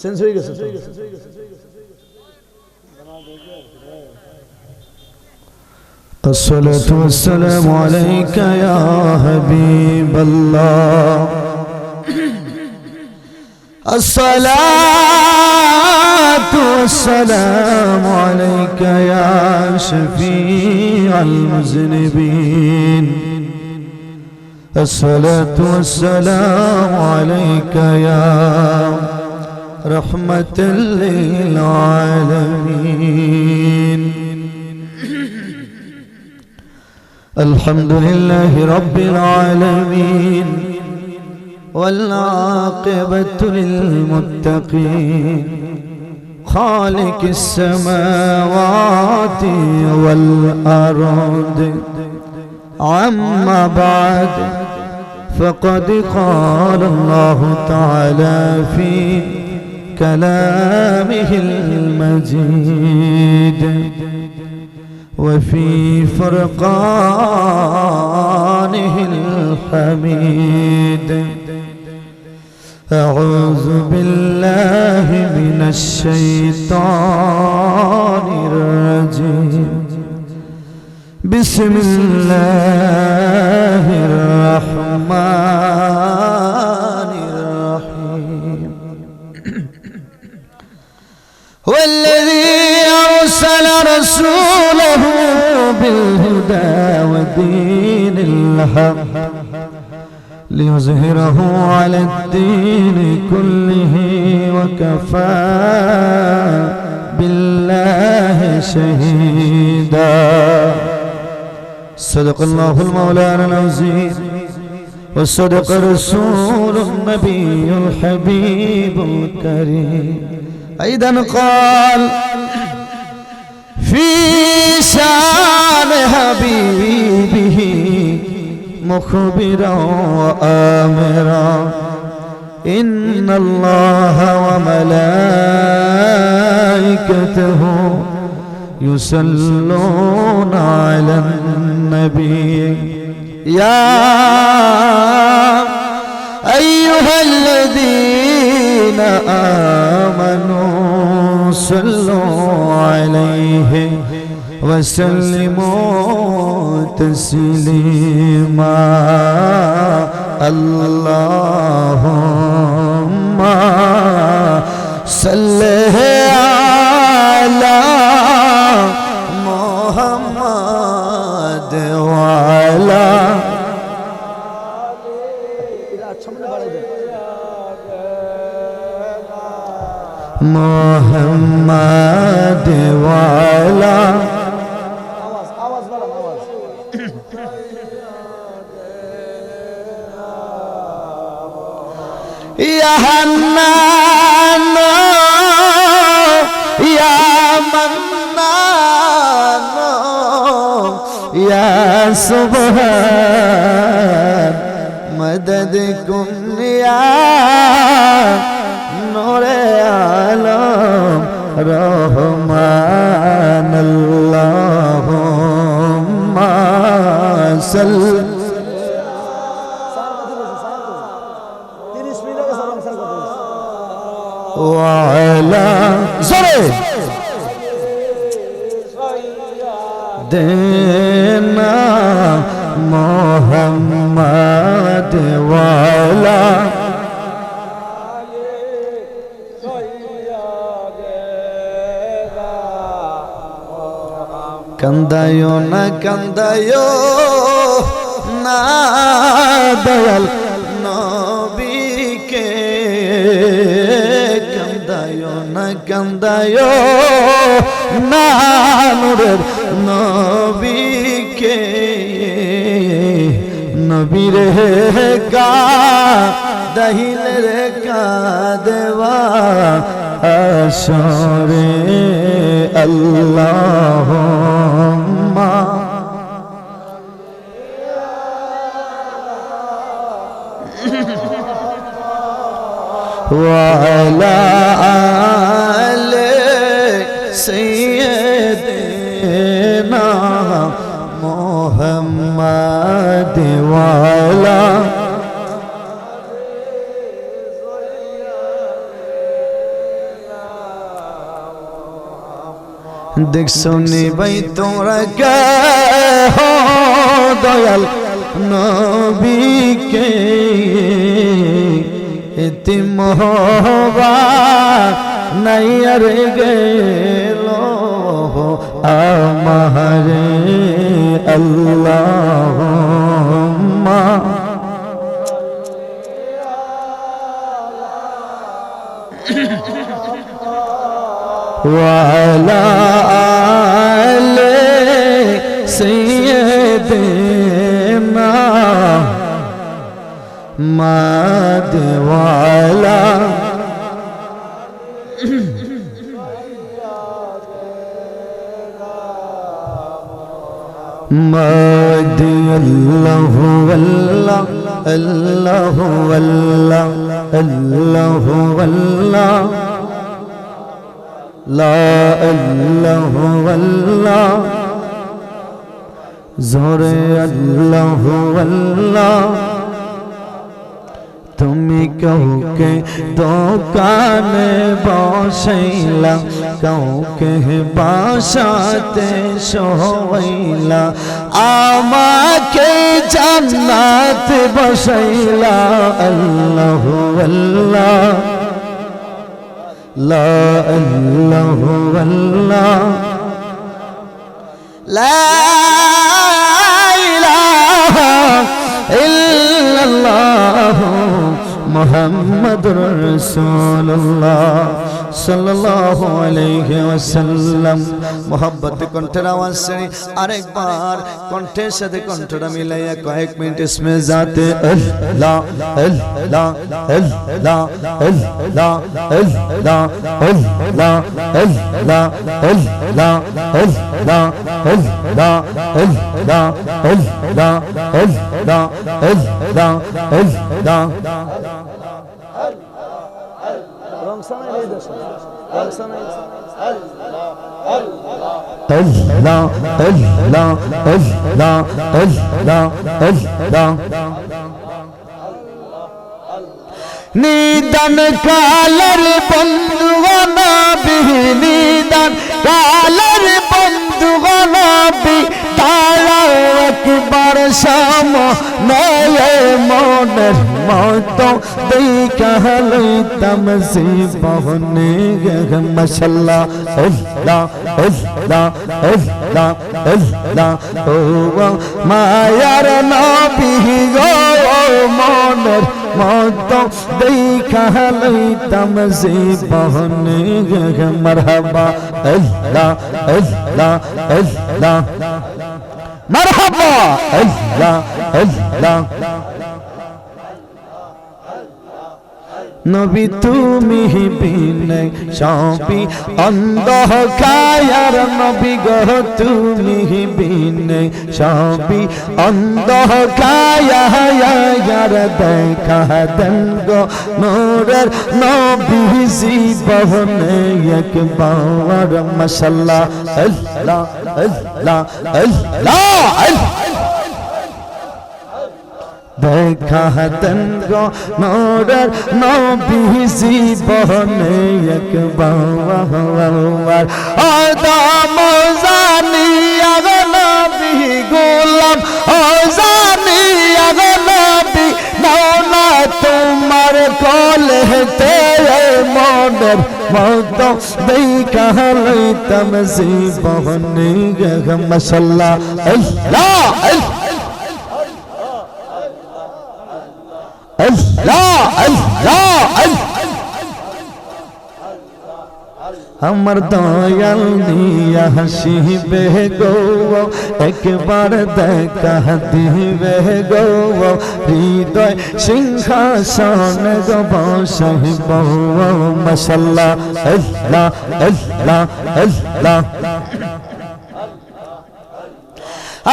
Change হয়ে গেছে তো। الصلاة والسلام عليك يا حبيب الله الصلاة والسلام عليك يا شفيع المذنبين الصلاة والسلام عليك يا رحمة للعالمين الحمد لله رب العالمين والعاقبة للمتقين خالق السماوات والأرض أما بعد فقد قال الله تعالى في كلامه المجيد وفي فرقانه الحميد أعوذ بالله من الشيطان الرجيم بسم الله الرحمن الرحيم والذي أرسل رسوله بالهدى ودين الحق ليظهره على الدين كله وكفى بالله شهيدا صدق الله المولانا العظيم وصدق رسول النبي الحبيب الكريم أيضا قال في شان حبيبه مخبرا وآمرا إن الله وملائكته يصلون على النبي يا أيها الذين آمنوا صلوا عليه وسلموا تسليما اللهم صل على محمد وعلى محمد وعلى يا حنان يا منان يا سبحان مددكم يا نور عالم رحمن اللهم صل وعلى زره دينا محمد وعلى कंदायो ना दयाल नबी के कंदायो ना नूरेर नबी के नबी रे का दहिल रे का देवा अशरे अल्लाहुम्मा وعلى آل سيدنا محمد وعلى দেখছো নি ভাই তোমরা কে হো দয়াল নবীকে এতিম হওয়া নাই আর গেল আমারে আল্লাহুম্মা ওয়ালা আলে সাইয়্যিদিনা মাদওয়ালা মাদি আল্লাহু আল্লাহ আল্লাহু আল্লাহ আল্লাহু আল্লাহ লা আল্লাহু আল্লাহ জোরে আল্লাহু আল্লাহ তুমি কাউকে দোকানে বসাইলা কাউকে বাসাতে শোয়াইলা আমাকে জান্নাতে বসাইলা আল্লাহু আল্লাহ লা আল্লাহু আল্লাহ লা ইলাহা ইল্লাল্লাহ মুহাম্মাদুর রাসূলুল্লাহ সাল্লাল্লাহু আলাইহি ওয়াসাল্লাম। মোহাব্বতে কণ্ঠের আওয়াজ ছেড়ে আরেকবার কণ্ঠের সাথে কণ্ঠটা মিলাইয়া কয়েক মিনিট ইসমে জাতে আল্লাহ আল্লাহ আল্লাহ আল্লাহ আল্লাহ আল্লাহ আল্লাহ আল্লাহ আল্লাহ আল্লাহ আল্লাহ আল্লাহ আল্লাহ আল্লাহ আল্লাহ Allah Allah Allah Allah Allah নিদান কালের বন্ধু নবী নিদান কালের বন্ধু নবী তারাও একবার সামনে মনের মতো দেখা লইতাম জীবনে মাশাআল্লাহ আল্লাহ আল্লাহ আল্লাহ আল্লাহ ও মায়ার নবী গো মনের মতো দেখা লইতাম জীবনে মারহাবা আল্লাহ আল্লাহ আল্লাহ মারহাবা আল্লাহ আল্লাহ নবী তুমি বিনে সবই অন্ধকার নবী গো তুমি বিনে সবই অন্ধকার দেখা দেন গো নূরের নবী জীবনে একবার মাশাআল্লাহ আল্লাহ আল্লাহ আল্লাহ দেখা দেন গো নূরের নবী জীবনে একবার আদম জানিয়া গো নবী গোলাম ও জানিয়া গো নবী নাও না তোমার কোলেতে মনের মতো দেখা লইতাম জীবনে মাশাআল্লাহ আল্লাহ Allah Allah আমার দয়াল নিয়া হাসিবে গো একবার দেখা দিবে গো হৃদয় সিংহাসন গো বসাইব মাশাআল্লাহ আল্লাহ আল্লাহ আল্লাহ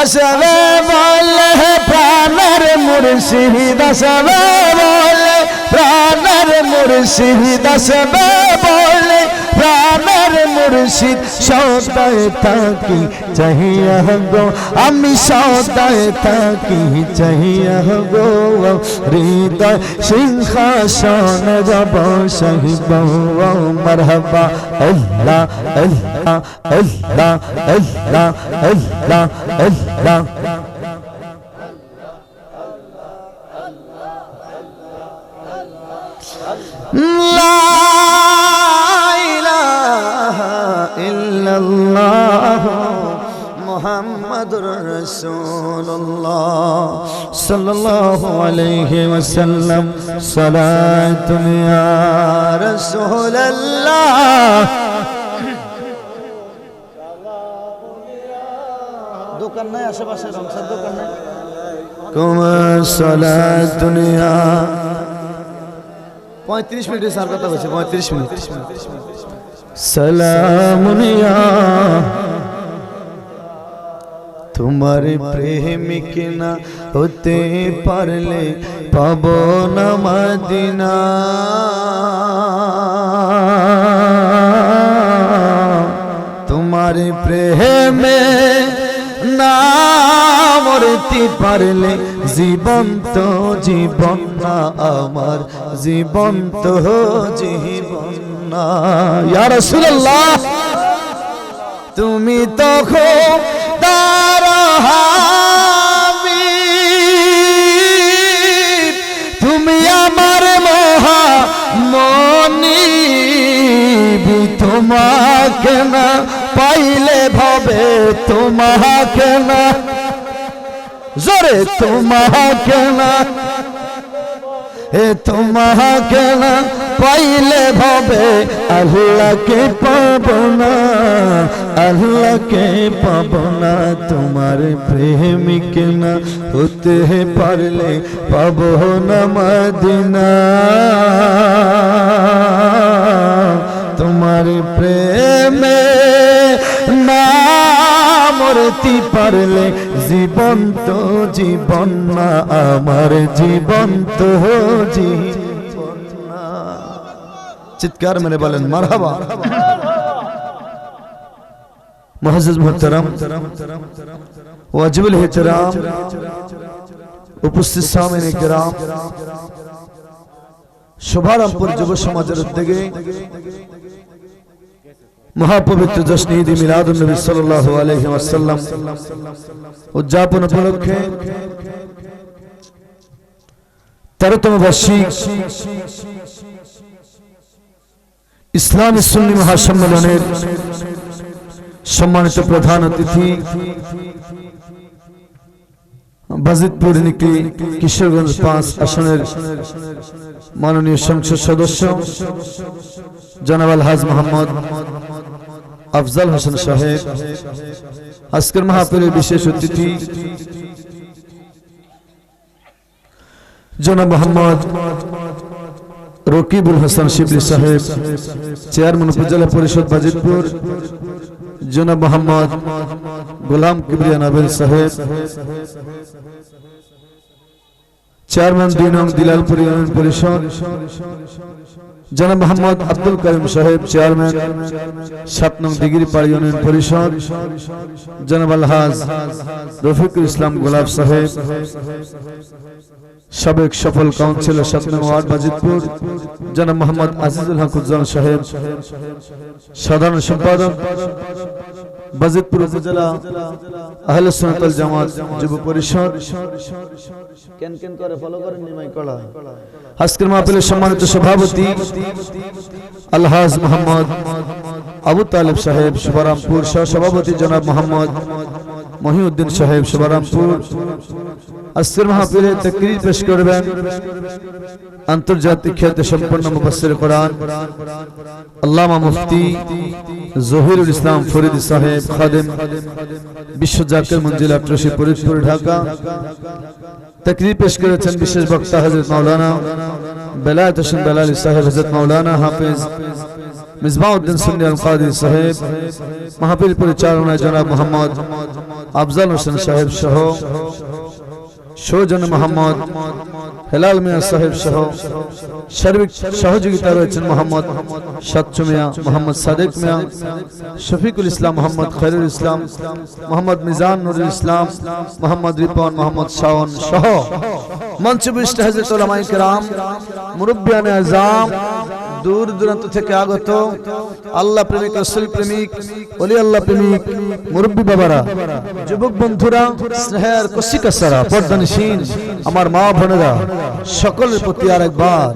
আসবে বলে প্রাণের মুর্শিদ আসবে বলে প্রাণের মুর্শিদ আসবে বলে প্রাণের আমার মুর্শিদ সদায় থাকি চাহিয়া গো আমি সদায় থাকি চাহিয়া গো হৃদয় সিংহাসন যাব সহিব মারহাবা আল্লাহ আল্লাহ আল্লাহ আল্লাহ আল্লাহ আল্লাহ লা ইলাহা ইল্লাল্লাহ মুহাম্মাদুর রাসূলুল্লাহ সাল্লাল্লাহু আলাইহি ওয়াসাল্লাম সালাতুন ইয়া রাসূলুল্লাহ দোকান নাই আশেপাশে রংসার দোকান নাই কুমা সালাতুন ইয়া 35 মিনিট স্যার কথা বলছে 35 মিনিট সালামুন ইয়া তোমার প্রেমিক না হতে পারলে পাবো না মদিনা তোমার প্রেমে না মরতে পারলে জীবন তো জীবন না আমার জীবন তো জীবন না ইয়া রাসূলুল্লাহ তুমি তো খোদার হাবিব তুমি আমার মহামনিব তোমাকে না পাইলে ভবে তোমাকে না জোরে তোমাকে না তোমাকে না পাইলে ভবে আল্লাহকে পাবো না আল্লাহকে পাবো না তোমার প্রেমিক না হতে পারলে পাবো না মদিনা তোমার প্রেমে না মরতে পারলে জীবন তো জীবন না আমার জীবন তো জীবন না চিৎকার মেরে বলেন মারহাবা মুআজ্জিজ মুহতারাম ওয়াজিবুল ইহতিরাম উপস্থিত সামনে কিরাম শুভারম্ভপুর যুব সমাজের উদ্যোগে মহাপবিত্র জশ্ন ঈদ মিলাদুন নবী সাল্লাল্লাহু আলাইহি ওয়াসাল্লাম উদযাপন উপলক্ষে 13তম বার্ষিক ইসলামী সুন্নি মহাসম্মেলনের সম্মানিত প্রধান অতিথি বাজিতপুর নিকি কিশোরগঞ্জ 5 আসনের মাননীয় সংসদ সদস্য জনাব আলহাজ মোহাম্মদ আফজাল হোসেন সাহেব আজকের মাহফিলের বিশেষ অতিথি জনাব মোহাম্মদ রকিবুল হাসান শিবলি সাহেব চেয়ারম্যান উপজেলা পরিষদ বাজিতপুর জনাব মোহাম্মদ গোলাম কিবরিয়া নাবিল সাহেব চেয়ারম্যান 2 নং দিলালপুর ইউনিয়ন পরিষদ জনাব মোহাম্মদ আব্দুল করিম সাহেব চেয়ারম্যান 7 নং দিগিরপাড়া ইউনিয়ন পরিষদ জনাব আলহাজ রফিকুল ইসলাম গোলাপ সাহেব সাবেক সফল কাউন্সিলর 7 নং ওয়ার্ড বাজিতপুর জনাব মোহাম্মদ আজিজুল হক উজ্জ্বল সাহেব সাধারণ সম্পাদক বাজিতপুর উপজেলা আহলে সুন্নাত ওয়াল জামাত যুব পরিষদ কেন কেন করে ফলো করেন নিমাই কলা আজকের মাহফিলের সম্মানিত সভাপতি আলহাজ মোহাম্মদ আবু তালেব সাহেব শুভারামপুর সহ সভাপতি জনাব মোহাম্মদ মহিউদ্দিন সাহেব শুভারামপুর আজকের মাহফিলে তাকরীর পেশ করবেন আন্তর্জাতিক খ্যাতি সম্পন্ন মুফাসসির কোরআন আল্লামা মুফতি জহিরুল ইসলাম ফরিদি সাহেব খাদেম বিশ্ব জাকির মঞ্জিল 88 ফরিদপুর ঢাকা তাকরীর পেশ করেছেন বিশেষ বক্তা হযরত মাওলানা বেলায়েত হোসেন বেলালী সাহেব হযরত মাওলানা হাফেজ মিসবাউদ্দিন সুন্নি আল কাদি সাহেব মাহফিল পরিচালনায় জনাব মোহাম্মদ আফজাল হোসেন সাহেব সহ সৌজন মোহাম্মদ হেলাল মিয়া সাহেব সহ সার্বিক সহযোগিতা রয়েছেন মোহাম্মদ সাচ্চু মিয়া, মোহাম্মদ সাদেক মিয়া, শফিকুল ইসলাম, মোহাম্মদ খৈরুল ইসলাম, মোহাম্মদ মিজান নুরুল ইসলাম, মোহাম্মদ রিপন, মোহাম্মদ শাওন সহ মঞ্চবিষ্ট হযরত উলামায়ে কেরাম, মুরব্বিয়ানে আযম, দূর দূরান্ত থেকে আগত আল্লাহ প্রেমিক, রাসূল প্রেমিক, ওলি আল্লাহ প্রেমিক মুরব্বী বাবারা, যুবক বন্ধুরা, স্নেহের কসিকাসারা, পর্দানিশীন আমার মা বোনেরা, সকলের প্রতি আরেকবার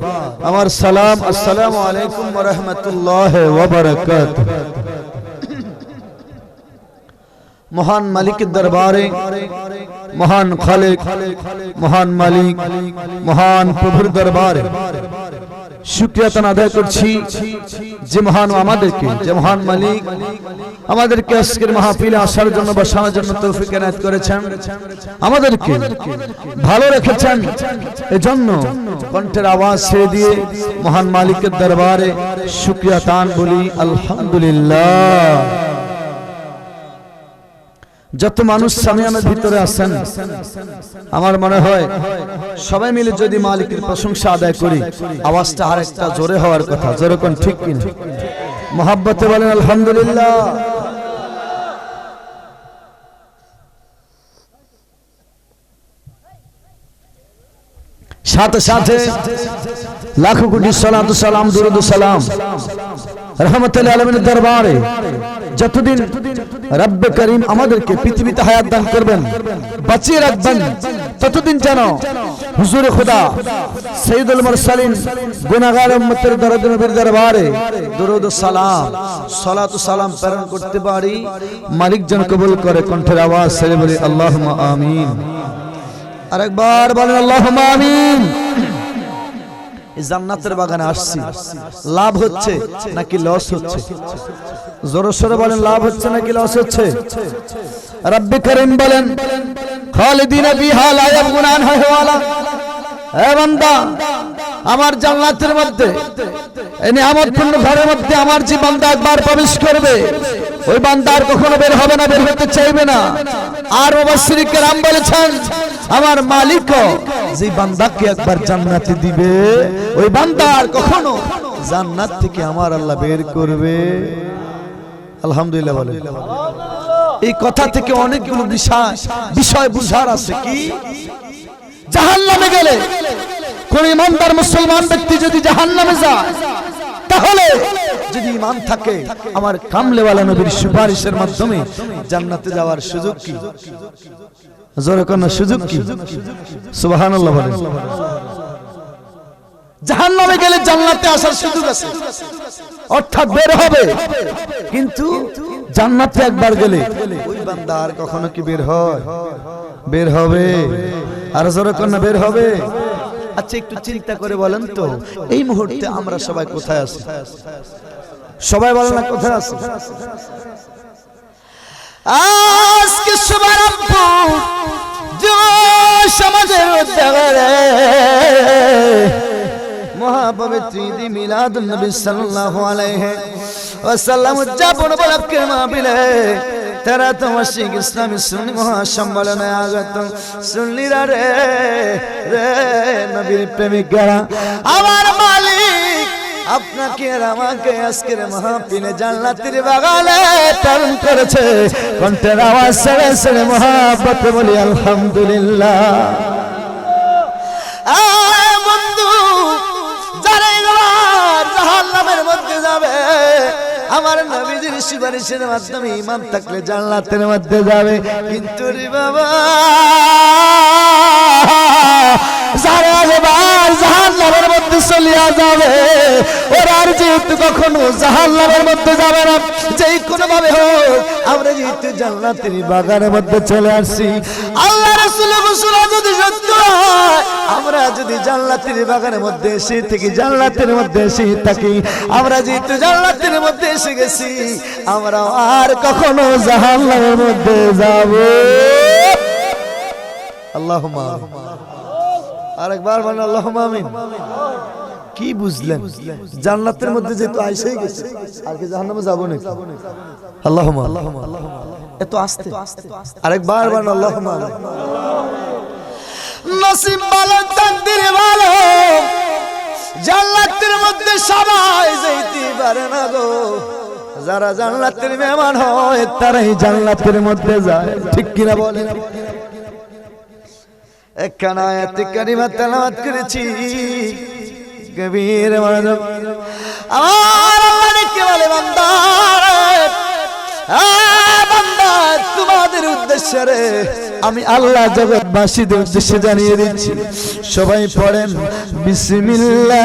আমার সালাম। আসসালামু আলাইকুম ওয়া রাহমাতুল্লাহি ওয়া বারাকাতুহু। মহান মালিকের দরবারে, মহান খালেক, মহান মালিক, মহান প্রভুর দরবারে শুকরিয়া আদায় করছি যে মহান আমাদেরকে, যে মহান মালিক আমাদেরকে আজকের মাহফিলে আসার জন্য, বসানোর জন্য তৌফিক এনায়েত করেছেন, আমাদেরকে ভালো রেখেছেন। এজন্য কণ্ঠের আওয়াজ ছেড়ে দিয়ে মহান মালিকের দরবারে শুকরিয়া তান বলি আলহামদুলিল্লাহ। যত মানুষ সামিয়ানার ভিতরে আছেন, আমার মনে হয় সবাই মিলে যদি মালিকের প্রশংসা আদায় করি, আওয়াজটা আরেকটা জোরে হওয়ার কথা। জোরে কোন ঠিক কিনা? মহাব্বতে বলেন আলহামদুলিল্লাহ। সাথে সাথে লাখো কোটি সালাতু সালাম, দুরূদ সালাম রহমতুল আলামিনের দরবারে যতদিন রব্বে করিম আমাদেরকে পৃথিবীতে হায়াত দান করবেন, বাঁচিয়ে রাখবেন, ততদিন যেন হুজুরে খোদা সাইয়্যিদুল মুরসালিন গুনাহগার উম্মতের দরদ নবীর দরবারে দুরূদ সালাম, সালাতু সালাম প্রেরণ করতে পারি। মালিক যেন কবুল করে। কণ্ঠের আওয়াজ ছেড়ে বলি আল্লাহুম্মা আমিন। আরেকবার বলেন আল্লাহুম্মা আমিন। এই জান্নাতের বাগানে আসছি, লাভ হচ্ছে নাকি লস হচ্ছে? জোরে সোরে বলেন, লাভ হচ্ছে নাকি লস হচ্ছে? রব্বে করিম বলেন খালিদিনা বিহা লা ইয়াবগুনা আনহা ওয়ালা। হে বান্দা, আমার জান্নাতের মধ্যে, এই নিয়ামতপূর্ণ ঘরের মধ্যে আমার যে বান্দা একবার প্রবেশ করবে, ওই বান্দা আর কখনো বের হবে না, বের হতে চাইবে না। আর মুফাসসির কেরাম বলেছেন, আমার মালিক যে বান্দাকে একবার জান্নাতে দিবে, ওই বান্দা আর কখনো জান্নাত থেকে আমার আল্লাহ বের করবে। আলহামদুলিল্লাহ বলেন। এই কথা থেকে অনেকগুলো বিষয় বুঝার আছে। কি? জাহান্নামে গেলে কোন ইমানদার মুসলমান ব্যক্তি যদি জাহান্নামে যায়, তাহলে যদি ঈমান থাকে, আমার কামলেওয়ালা নবীর সুপারিশের মাধ্যমে জান্নাতে যাওয়ার সুযোগ কি? জোরে কোন সুযোগ কি? সুবহানাল্লাহ বলেন। জাহান্নামে গেলে জান্নাতে আসার সুযোগ আছে, অর্থাৎ বের হবে। কিন্তু জান্নাতে একবার গেলে ওই বান্দা আর কখনো কি বের হয়? বের হবে। আর জোরে কোন বের হবে। আচ্ছা, একটু চিন্তা করে বলেন তো, এই মুহূর্তে আমরা সবাই কোথায় আছি? সবাই বলেন না কোথায় আছি? আজকে সবার আব্বু জোশ আমাদের উদ্যানে মহাপবিত্র ঈদ মিলাদুন নবী সাল্লাল্লাহু আলাইহি ওয়াসাল্লাম উদযাপন উপলক্ষে মাহফিলে তারা তোমার শিখ ইসলামী সুন্নি মহাসম্মেলনে আগত সুন্নিরা রে নবীর প্রেমিকরা, আমার মালিক আপনাকে আর আমাকে আজকের মাহফিলে জান্নাতের বাগানে প্রেরণ করেছে। কণ্ঠের আওয়াজ ছেড়ে ছেড়ে মহাব্বতে বলি আলহামদুলিল্লাহ। বন্ধু, যারা এবার জাহান্নামের মধ্যে যাবে, আমার নবীজির সুপারিশের মাধ্যমে ঈমান থাকলে জান্নাতের মধ্যে যাবে। কিন্তু রে বাবা, যারা এবার জাহান্নামের মধ্যে চলিয়া যাবে, ওরা আর যেহেতু কখনো জাহান্নামের মধ্যে যাবে না। যেই কোনো ভাবে হোক, আমরা যেহেতু জান্নাতের বাগানের মধ্যে চলে আসছি, আল্লাহ রাসূলের ঘোষণা যদি সত্য হয়, আমরা যদি জান্নাতের বাগানের মধ্যে এসে থেকে জান্নাতের মধ্যে এসে থাকি, আমরা যেহেতু জান্নাতের মধ্যে এসে গেছি, আমরা আর কখনো জাহান্নামের মধ্যে যাব। আল্লাহুম্মা আরেকবার বলেন আল্লাহুম্মা আমিন। কি বুঝলেন? জান্নাতের মধ্যে যেহেতু আইসেই গেছে, আর কি জাহান্নামে যাব না? আল্লাহুম্মা এত আস্তে আরেকবার বলেন আল্লাহুম্মা আমিন। নসিব ভালো তাকদীর ভালো জান্নাতের মধ্যে সবাই যেতে পারে না গো, যারা জান্নাতের মেহমান হয় তারাই জান্নাতের মধ্যে যায়, ঠিক কিনা বলেন? একখানা আয়াতে কারিমা তেলাওয়াত করেছি, গভীর মনোযোগ। আমার আল্লাহ ডেকে বলে, বান্দা বান্দা তোমাদের উদ্দেশ্যে রে আমি আল্লাহ জগৎবাসীদের উদ্দেশ্যে জানিয়ে দিচ্ছি, সবাই পড়েন বিসমিল্লাহির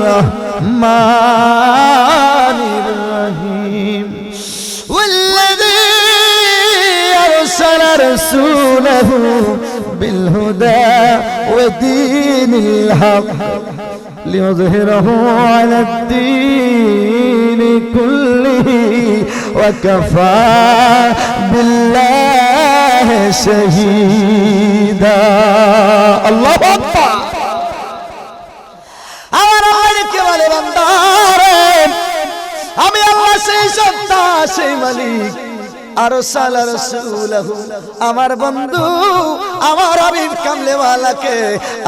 রহমানির রহিম। ওয়াল্লাযী আরসালা রাসূলাহু বিল হুদা ওয়া দীনিল হক লিইয়ুযহিরাহু আলাদ-দীনি কুল্লিহি ওয়া কাফা বিল্লাহি শাহীদা। আল্লাহু আকবার। আমার আল্লাহকে বলে, বান্দা আমি আল্লাহ সেই সত্তা, সেই মালিক, আরসালা রাসূলাহু আমার বন্ধু আমার হাবিব কামলেওয়ালাকে,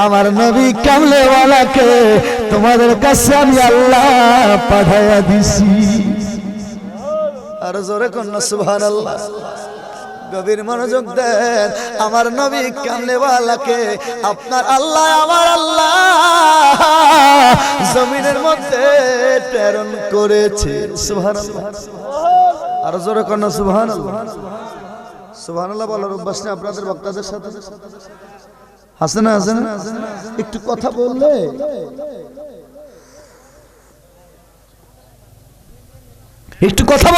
আমার নবী কামলেওয়ালাকে তোমাদের কাছে আমি আল্লাহ পাঠায়া দিছি। আর জোরে কন্যা সুবহানাল্লাহ। গভীর মনোযোগ দেন, আমার নবী কামলেওয়ালাকে আপনার আল্লাহ আমার আল্লাহ জমিনের মধ্যে প্রেরণ করেছে। সুবহানাল্লাহ। আর জোরে কন্যা সুবহানাল্লাহ। সুবহানাল্লাহ বলার অভ্যাস নেই আপনাদের বক্তাদের সাথে? আছে না? আছে না? একটু কথা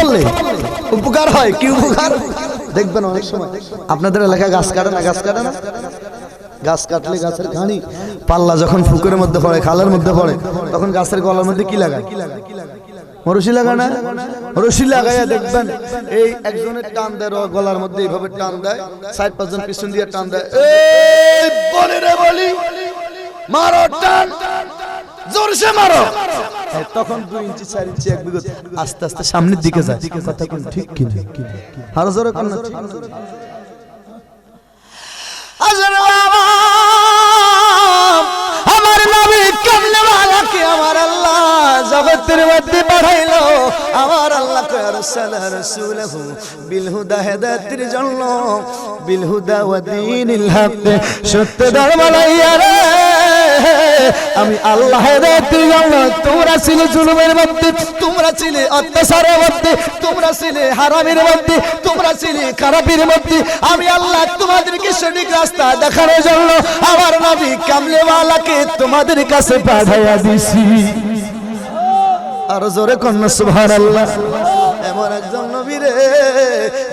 বললে উপকার হয়। কি উপকার? দেখবেন অনেক সময় আপনাদের এলাকায় গাছ কাটে না, গাছ কাটলে গাছের ঘানি পাল্লা যখন পুকুরের মধ্যে পড়ে, খালের মধ্যে পড়ে, তখন গাছের গলার মধ্যে কি লাগায়? রশি লাগায় না? রশি লাগাইয়া দেখবেন এই একজনের টান দেয় গলার মধ্যে, এইভাবে টান দেয়, 4-5 জন পিছন দিয়ে টান দেয়, এই বলি রে বলি মারো, টান জোরসে মারো। তখন 2 ইঞ্চি 4 ইঞ্চি 1 বিঘত আস্তে আস্তে সামনের দিকে যায়। কথা কোন ঠিক কি না? আরো জোরে কোন ঠিক? আমার নবী কামলেওয়ালাকে আমার আল্লাহ জগতের মধ্যে পাঠাইলো। আমার আল্লাহ কয় আরসালা রাসূলাহু বিল হুদা, হেদায়েতের জন্য, বিল হুদা ওয়া দীনিল হক, সত্য ধর্ম লইয়া রে আমি আল্লাহ হেদায়েতের জন্য। তোমরা ছিলে জুলুমের মধ্যে, তোমরা ছিলে অত্যাচারের মধ্যে, তোমরা ছিলে হারামের মধ্যে, তোমরা ছিলে খারাপের মধ্যে, আমি আল্লাহ তোমাদেরকে সঠিক রাস্তা দেখানোর জন্য আমার নবী কামলেওয়ালাকে তোমাদের কাছে পাঠাইয়া দিছি। আর জোরে কন্যা সুবহানাল্লাহ। এমন একজন নবী রে,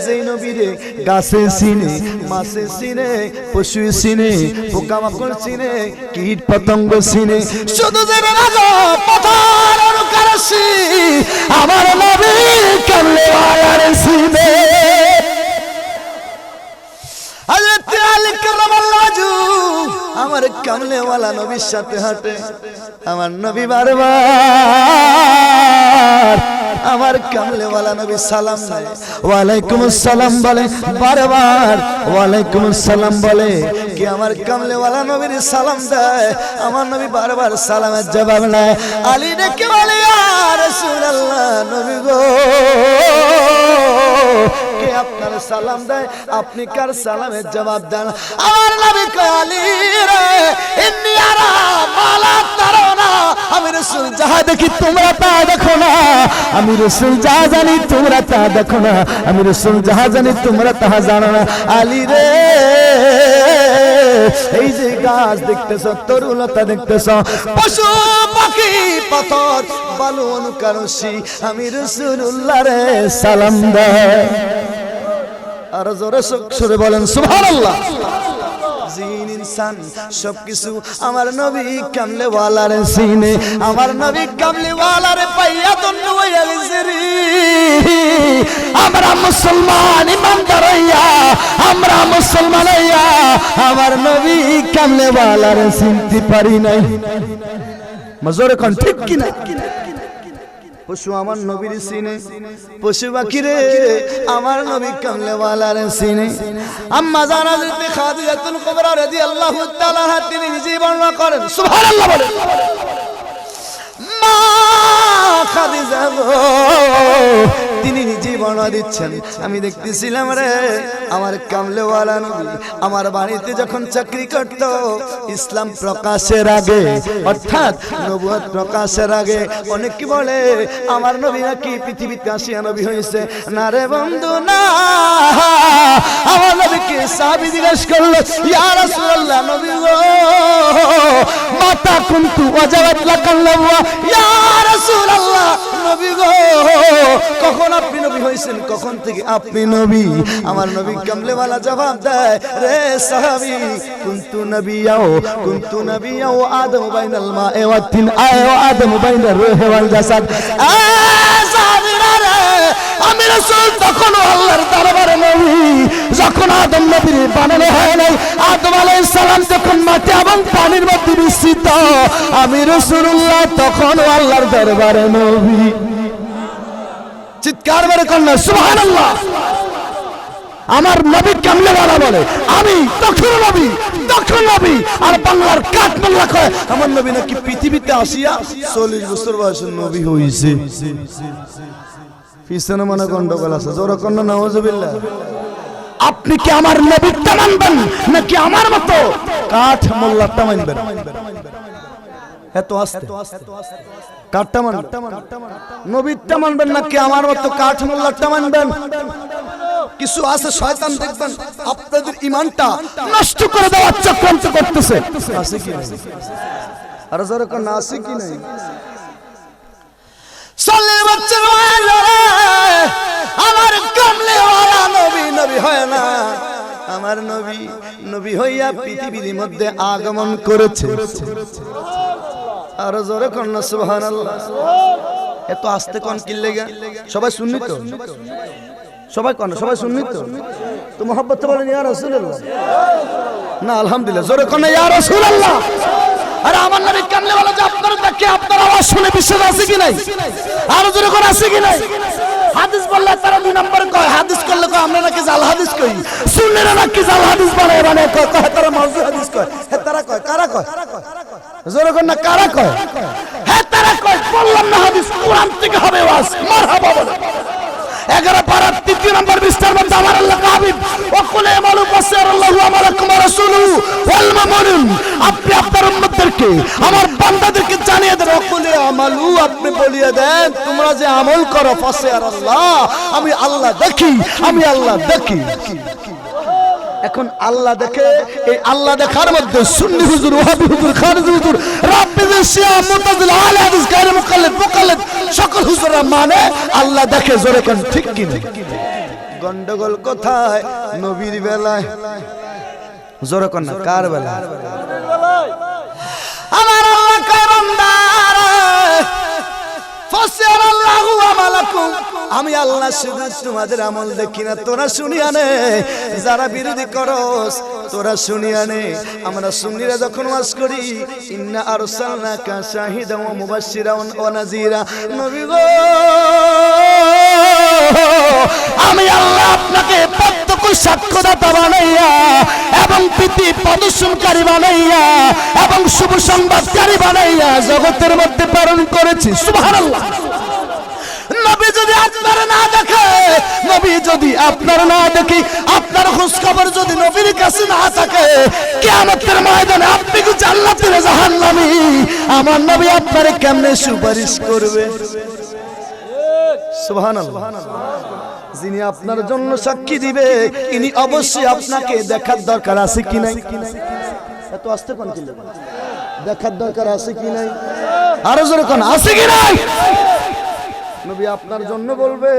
যেই নবী রে গাছে চিনে, মাছে চিনে, পশু চিনে, পোকামাকড় চিনে, কীট পতঙ্গ চিনে, শুধু যে পাথর অনুকারসি আমার নবী কামলেওয়ালার চিনে। হযরত আলী কারামাল্লাহু ওয়াজহু আমার কামলেওয়ালা নবীর সাথে হাঁটে। আমার নবী বারবার আমার কামলেওয়ালা নবী সালাম দেয়, ওয়ালাইকুম আসসালাম বলে, বারবার ওয়ালাইকুম আসসালাম বলে। কি আমার কামলেওয়ালা নবীর সালাম দেয়, আমার নবী বারবার সালামের জবাব নেয়। আলী ডেকে বলে, ইয়া রাসূলুল্লাহ, নবী গো কে আপনার সালাম দেয়, আপনি কার সালামের জবাব দেন? আমার নবী কয়, আলী রে ইন্নী আরা মালা তারানা, আমি রাসূল যাহা দেখি তোমরা তা দেখো না, আমি রাসূল যাহা জানি তোমরা তা দেখো না, আমি রাসূল যাহা জানি তোমরা তাহা জানো না। আলী রে এই যে গাছ দেখতেছ, তরুলতা দেখতেছ, পশু পাখি পাথর বালু অনুকারসি আমি রাসূলুল্লাহ রে সালাম দেয়। আর জোরে সুরে বলেন সুবহানাল্লাহ। জিন ইনসান সবকিছু আমার নবী কামলেওয়ালার সিনে, আমার নবী কামলেওয়ালার পাইয়া ধন্য হইয়া গেছে রে। আমরা মুসলমান ইমানদার হইয়া, আমরা মুসলমান হইয়া আমার নবী কামলেওয়ালার চিনতে পারি নাই। মজোরে কোন ঠিক কিনা? পশু আমার নবীর সিনে, পশু পাখি রে আমার নবী কামলেওয়ালার সিনে। আম্মা জানা হযরত খাদিজাতুল কুবরা রাদিয়াল্লাহু তাআলা আনহা তিনি নিজেই বর্ণনা করেন, সুবহানাল্লাহ বলেন, মা খাদিজা তিনি নিজেই বর্ণনা দিচ্ছেন, আমি দেখতেছিলাম রে আমার কামলেওয়ালা নবী আমার বাড়িতে যখন চাকরি করত, ইসলাম প্রকাশের আগে অর্থাৎ নবুয়ত প্রকাশের আগে অনেকে বলে আমার নবী নাকি পৃথিবীতে আসিয়া নবী হয়েছে। না রে বন্ধু না, আমার নবীকে সাহাবী জিজ্ঞেস করলো, ইয়া রাসূলুল্লাহ নবী গো মাতা কুনতু ওয়াজাবাত লাকাল নবুয়া, ইয়া রাসূলুল্লাহ নবী গো কখন আপনি নবী হয়েছেন, কখন থেকে আপনি নবী? আমার নবী কামলেওয়ালা জবাব দেয়, রে সাহাবী কুনতু নবিয়াও আদম বাইনাল মা'i ওয়াত তিন ওয়া আদম বাইনার রূহি ওয়াল জাসাদ। আমি রাসূল তখন আল্লাহর দরবারে নবী, যখন আদম নবীর বানানো হয় নাই, আদম আলাইহিস সালাম যখন মাটি এবং পানির মধ্যে মিশ্রিত, আমি রাসূলুল্লাহ তখন আল্লাহর দরবারে নবী। চিৎকার করে কন্যা সুবহানাল্লাহ। আমার নবী কামলেওয়ালা বলে আমি তখন নবী, আর বাংলার কাঠ বাংলা কয় আমার নবী নাকি পৃথিবীতে আসিয়া 40 বছর বয়সে নবী হইছে। পিছনে মনে গন্ডগোল আছে, জোরে কন্যা নাউজুবিল্লাহ। আপনি কি আমার নবীটা মানবেন নাকি আমার মতো কাঠ মোল্লাটা মানবেন? এত আস্তে কাঠটা মানবেন, নবীটা মানবেন নাকি আমার মতো কাঠ মোল্লাটা মানবেন? কিছু আছে শয়তান দেখবেন আপনাদের ঈমানটা নষ্ট করে দেওয়ার চক্রান্ত করতেছে, আছে কি নাই? আর জোরে কন্যা আছে কি নাই? সাল্লের বাচ্চার আমার কামলেওয়ালা নবী হয় না, আমার নবী হইয়া পৃথিবীর মধ্যে আগমন করেছে। আর জোরে কন্যা সুবহানাল্লাহ। এত আস্তে কোন কি লাগা? সবাই শুননি তো? সবাই কোন? সবাই শুননি তো? তো মোহাব্বতে বলেন ইয়া রাসূলুল্লাহ। না আলহামদুলিল্লাহ, জোরে কন্যা ইয়া রাসূলুল্লাহ। আরে আমার নবী কামলেওয়ালা যে আপনারা দেখে আপনার আওয়াজ শুনে বিশ্বাস আছে কি নাই? আর জোরে কোন আছে কি নাই? হাদিস বললে তারা 2 নম্বর কয়, হাদিস করলে কয় আমরা নাকি জাল হাদিস কই, সুন্নিরা নাকি জাল হাদিস বানায় কয় তারা মাউজু হাদিস কয়। হ্যাঁ তারা কয়, কারা কয়? জোরে কোন না কারা কয়? হ্যাঁ তারা কয়, বললাম না হাদিস কোরআন থেকে হবে ওয়াজ। মারহাবা বলে 11 পারা 3 নম্বর বিস্তার মধ্যে আমার আল্লাহ হাবিব ওয়াকুলে আমালু বাসারাল্লাহু আমালাকুম ওয়া রাসূলুহু ওয়াল মুমিনুন, আপনি আপনার উম্মতদেরকে আমার বান্দাদেরকে জানিয়ে দেন, ওয়াকুলে আমালু আপনি বলিয়ে দেন তোমরা যে আমল করো ফাসারাল্লাহ আমি আল্লাহ দেখি, আমি আল্লাহ দেখি। এখন আল্লাহ দেখে, এই আল্লাহ দেখার মধ্যে সুন্নি হুজুর, ওয়াহাবি হুজুর, খারিজি হুজুর, রাফিজি, শিয়া, মুতাজিলা, আহলে হাদিস, গায়রে মুকাল্লিদ সকল হুজুররা মানে আল্লাহ দেখে। জোরে কোন ঠিক কি না? গন্ডগোল কোথায়? নবীর বেলায়। জোরে কোন না কার বেলায়? আমার আল্লাহ কয় বান্দা ফাসারাল্লাহু আমালাকুম, আমি আল্লাহ শুধু তোমাদের আমল দেখি না, তোরা শুনিয়া নে। যারা বিরোধী করস তোরা শুনিয়া নে। আমরা সুন্নিরা যখন ওয়াজ করি ইন্না আরসালনাকা শাহিদান ওয়া মুবাশশিরান ওয়া নাযীরা, নবী গো আমি আল্লাহ আপনাকে প্রত্যক্ষ সাক্ষ্যদাতা বানাইয়া এবং প্রীতি প্রদর্শনকারী বানাইয়া এবং শুভ সংবাদকারী বানাইয়া জগতের মধ্যে প্রেরণ করেছি। সুবহানাল্লাহ। নবী যদি আপনারা না দেখে, নবী যদি আপনারা না দেখি, আপনার খোঁজ খবর যদি নবীর কাছে না থাকে, কিয়ামতের ময়দানে আপনি কি জান্নাতি না জাহান্নামী? আমার নবী আপনারে কেমনে সুপারিশ করবে? সুবহানাল্লাহ। যিনি আপনার জন্য সাক্ষী দিবে ইনি অবশ্যই আপনাকে দেখার দরকার আছে কি নাই? এত আস্তে কোন কি দেখার দরকার আছে কি নাই? আরো জোরে কোন আছে কি নাই? নবী আপনার জন্য বলবে,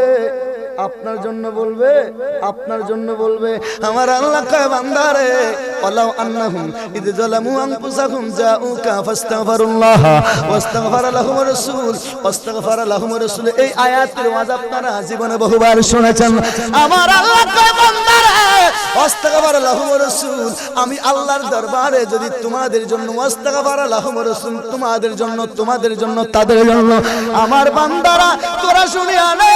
আপনার জন্য বলবে, আপনার জন্য বলবে। আমার আল্লাহ কয় বান্দারে ওয়ালাউ আন্নাহুম ইয যালামু আনফুসাহুম জাউকা ফাস্তাগফিরুল্লাহ ওয়াস্তাগফারা লাহুমুর রাসূল এই আয়াতের ওয়াজ আপনারা জীবনে বহুবার শুনেছেন আমার আল্লাহ কয় বান্দারা ওয়াস্তাগফারা লাহুমুর রাসূল আমি আল্লাহর দরবারে যদি তোমাদের জন্য ওয়াস্তাগফারা লাহুমুর রাসূল তোমাদের জন্য তাদের জন্য আমার বান্দারা তোরা শুনিয়া নে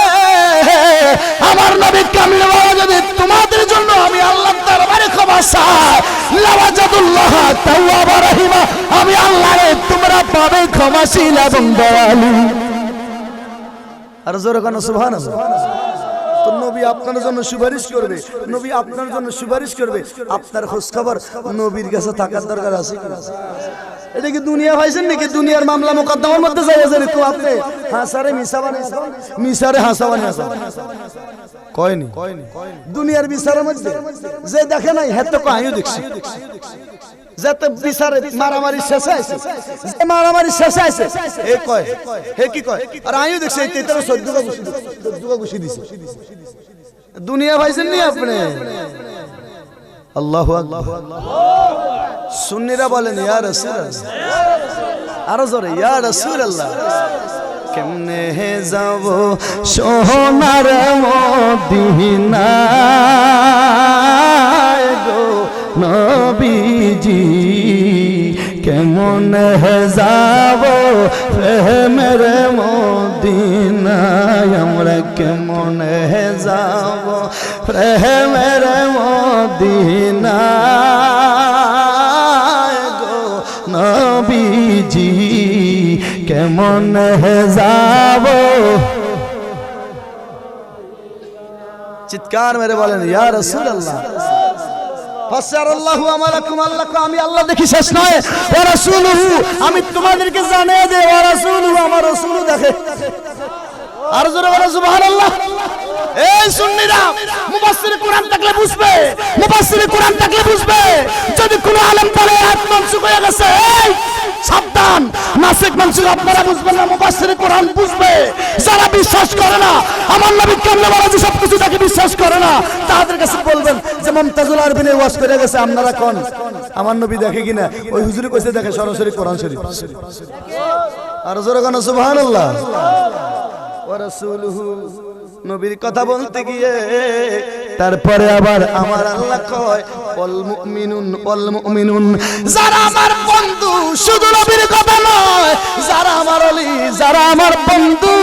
আমার নবী কামলে বাবা যদি তোমাদের জন্য আমি আল্লাহর দরবারে ক্ষমা চাই লাওয়াজাদুল্লাহ তাওয়াবা রহিমা আমি আল্লাহরে তোমরা পাবে ক্ষমাশীল এবং দয়ালু আর জোরে কোন সুবহানাল্লাহ তো নবী আপনার জন্য সুপারিশ করবে নবী আপনার জন্য সুপারিশ করবে আপনার খোঁজ খবর নবীর কাছে থাকার দরকার আছে কি এটা কি দুনিয়া হইছেন নাকি দুনিয়ার মামলা মোকদ্দমার মধ্যে যাইছেন তো আপনি হাসারে মিসারে হাসাবানি কয়নি দুনিয়ার বিচারের মধ্যে যে দেখে নাই হেত তো আমিও দেখছি যাতে বিচারে মারামারি শেষ হইছে যে মারামারি শেষ হইছে এই কয় হে কি কয় আর আমিও দেখছি এই 14 ঘুষি দিছে দুনিয়া ভাইছেন নি আপনি আল্লাহু আকবার সুন্নিরা বলেন ইয়া রাসূলুল্লাহ আরো জোরে ইয়া রাসূলুল্লাহ কেমনে যাব সোনার মদিনায় গো নবীজি কেমন যাব প্রেমের মদিনায় আমরা কেমন যাব প্রেমের মদিনায় গো নবীজি কেমন যাব চিৎকার মেরে বলেন ইয়া রাসূলুল্লাহ ফাসারাল্লাহু আমালাকুম আল্লাহ আমি আল্লাহ দেখি শেষ নয় ওয়া রাসূলুহু আমি তোমাদেরকে জানাই যে ওয়া রাসূলুহু আমার রাসূল দেখে আর জোরে বলো সুবহানাল্লাহ এই সুন্নিরা মুফাসসিরে কোরআন থাকলে বুঝবে যদি কোনো আলেম বলে আয়াত মানসুখ হয়ে গেছে এই সাবধান নাসিক মানসুখ আপনারা বুঝবেন না মুফাসসিরে কোরআন বুঝবে যারা বিশ্বাস করে না আমার নবী কেমনে বলা যে সবকিছু তাকে বিশ্বাস করে না তাদের কাছে বলবেন যে মুমতাজুল আরবিনে ওয়াজ করে গেছে আপনারা কোন আমার নবী দেখে কিনা ওই হুজুরে কইছে দেখে সরাসরি কোরআন শরীফ আর জোরে কোন সুবহানাল্লাহ ওয়া রাসূলুহু নবীর কথা বলতে গিয়ে তারপরে আবার আমার আল্লাহ কয় ওয়াল মুমিনুন যারা আমার বন্ধু শুধু নবীর কথা নয় যারা আমার ওলি যারা আমার বন্ধু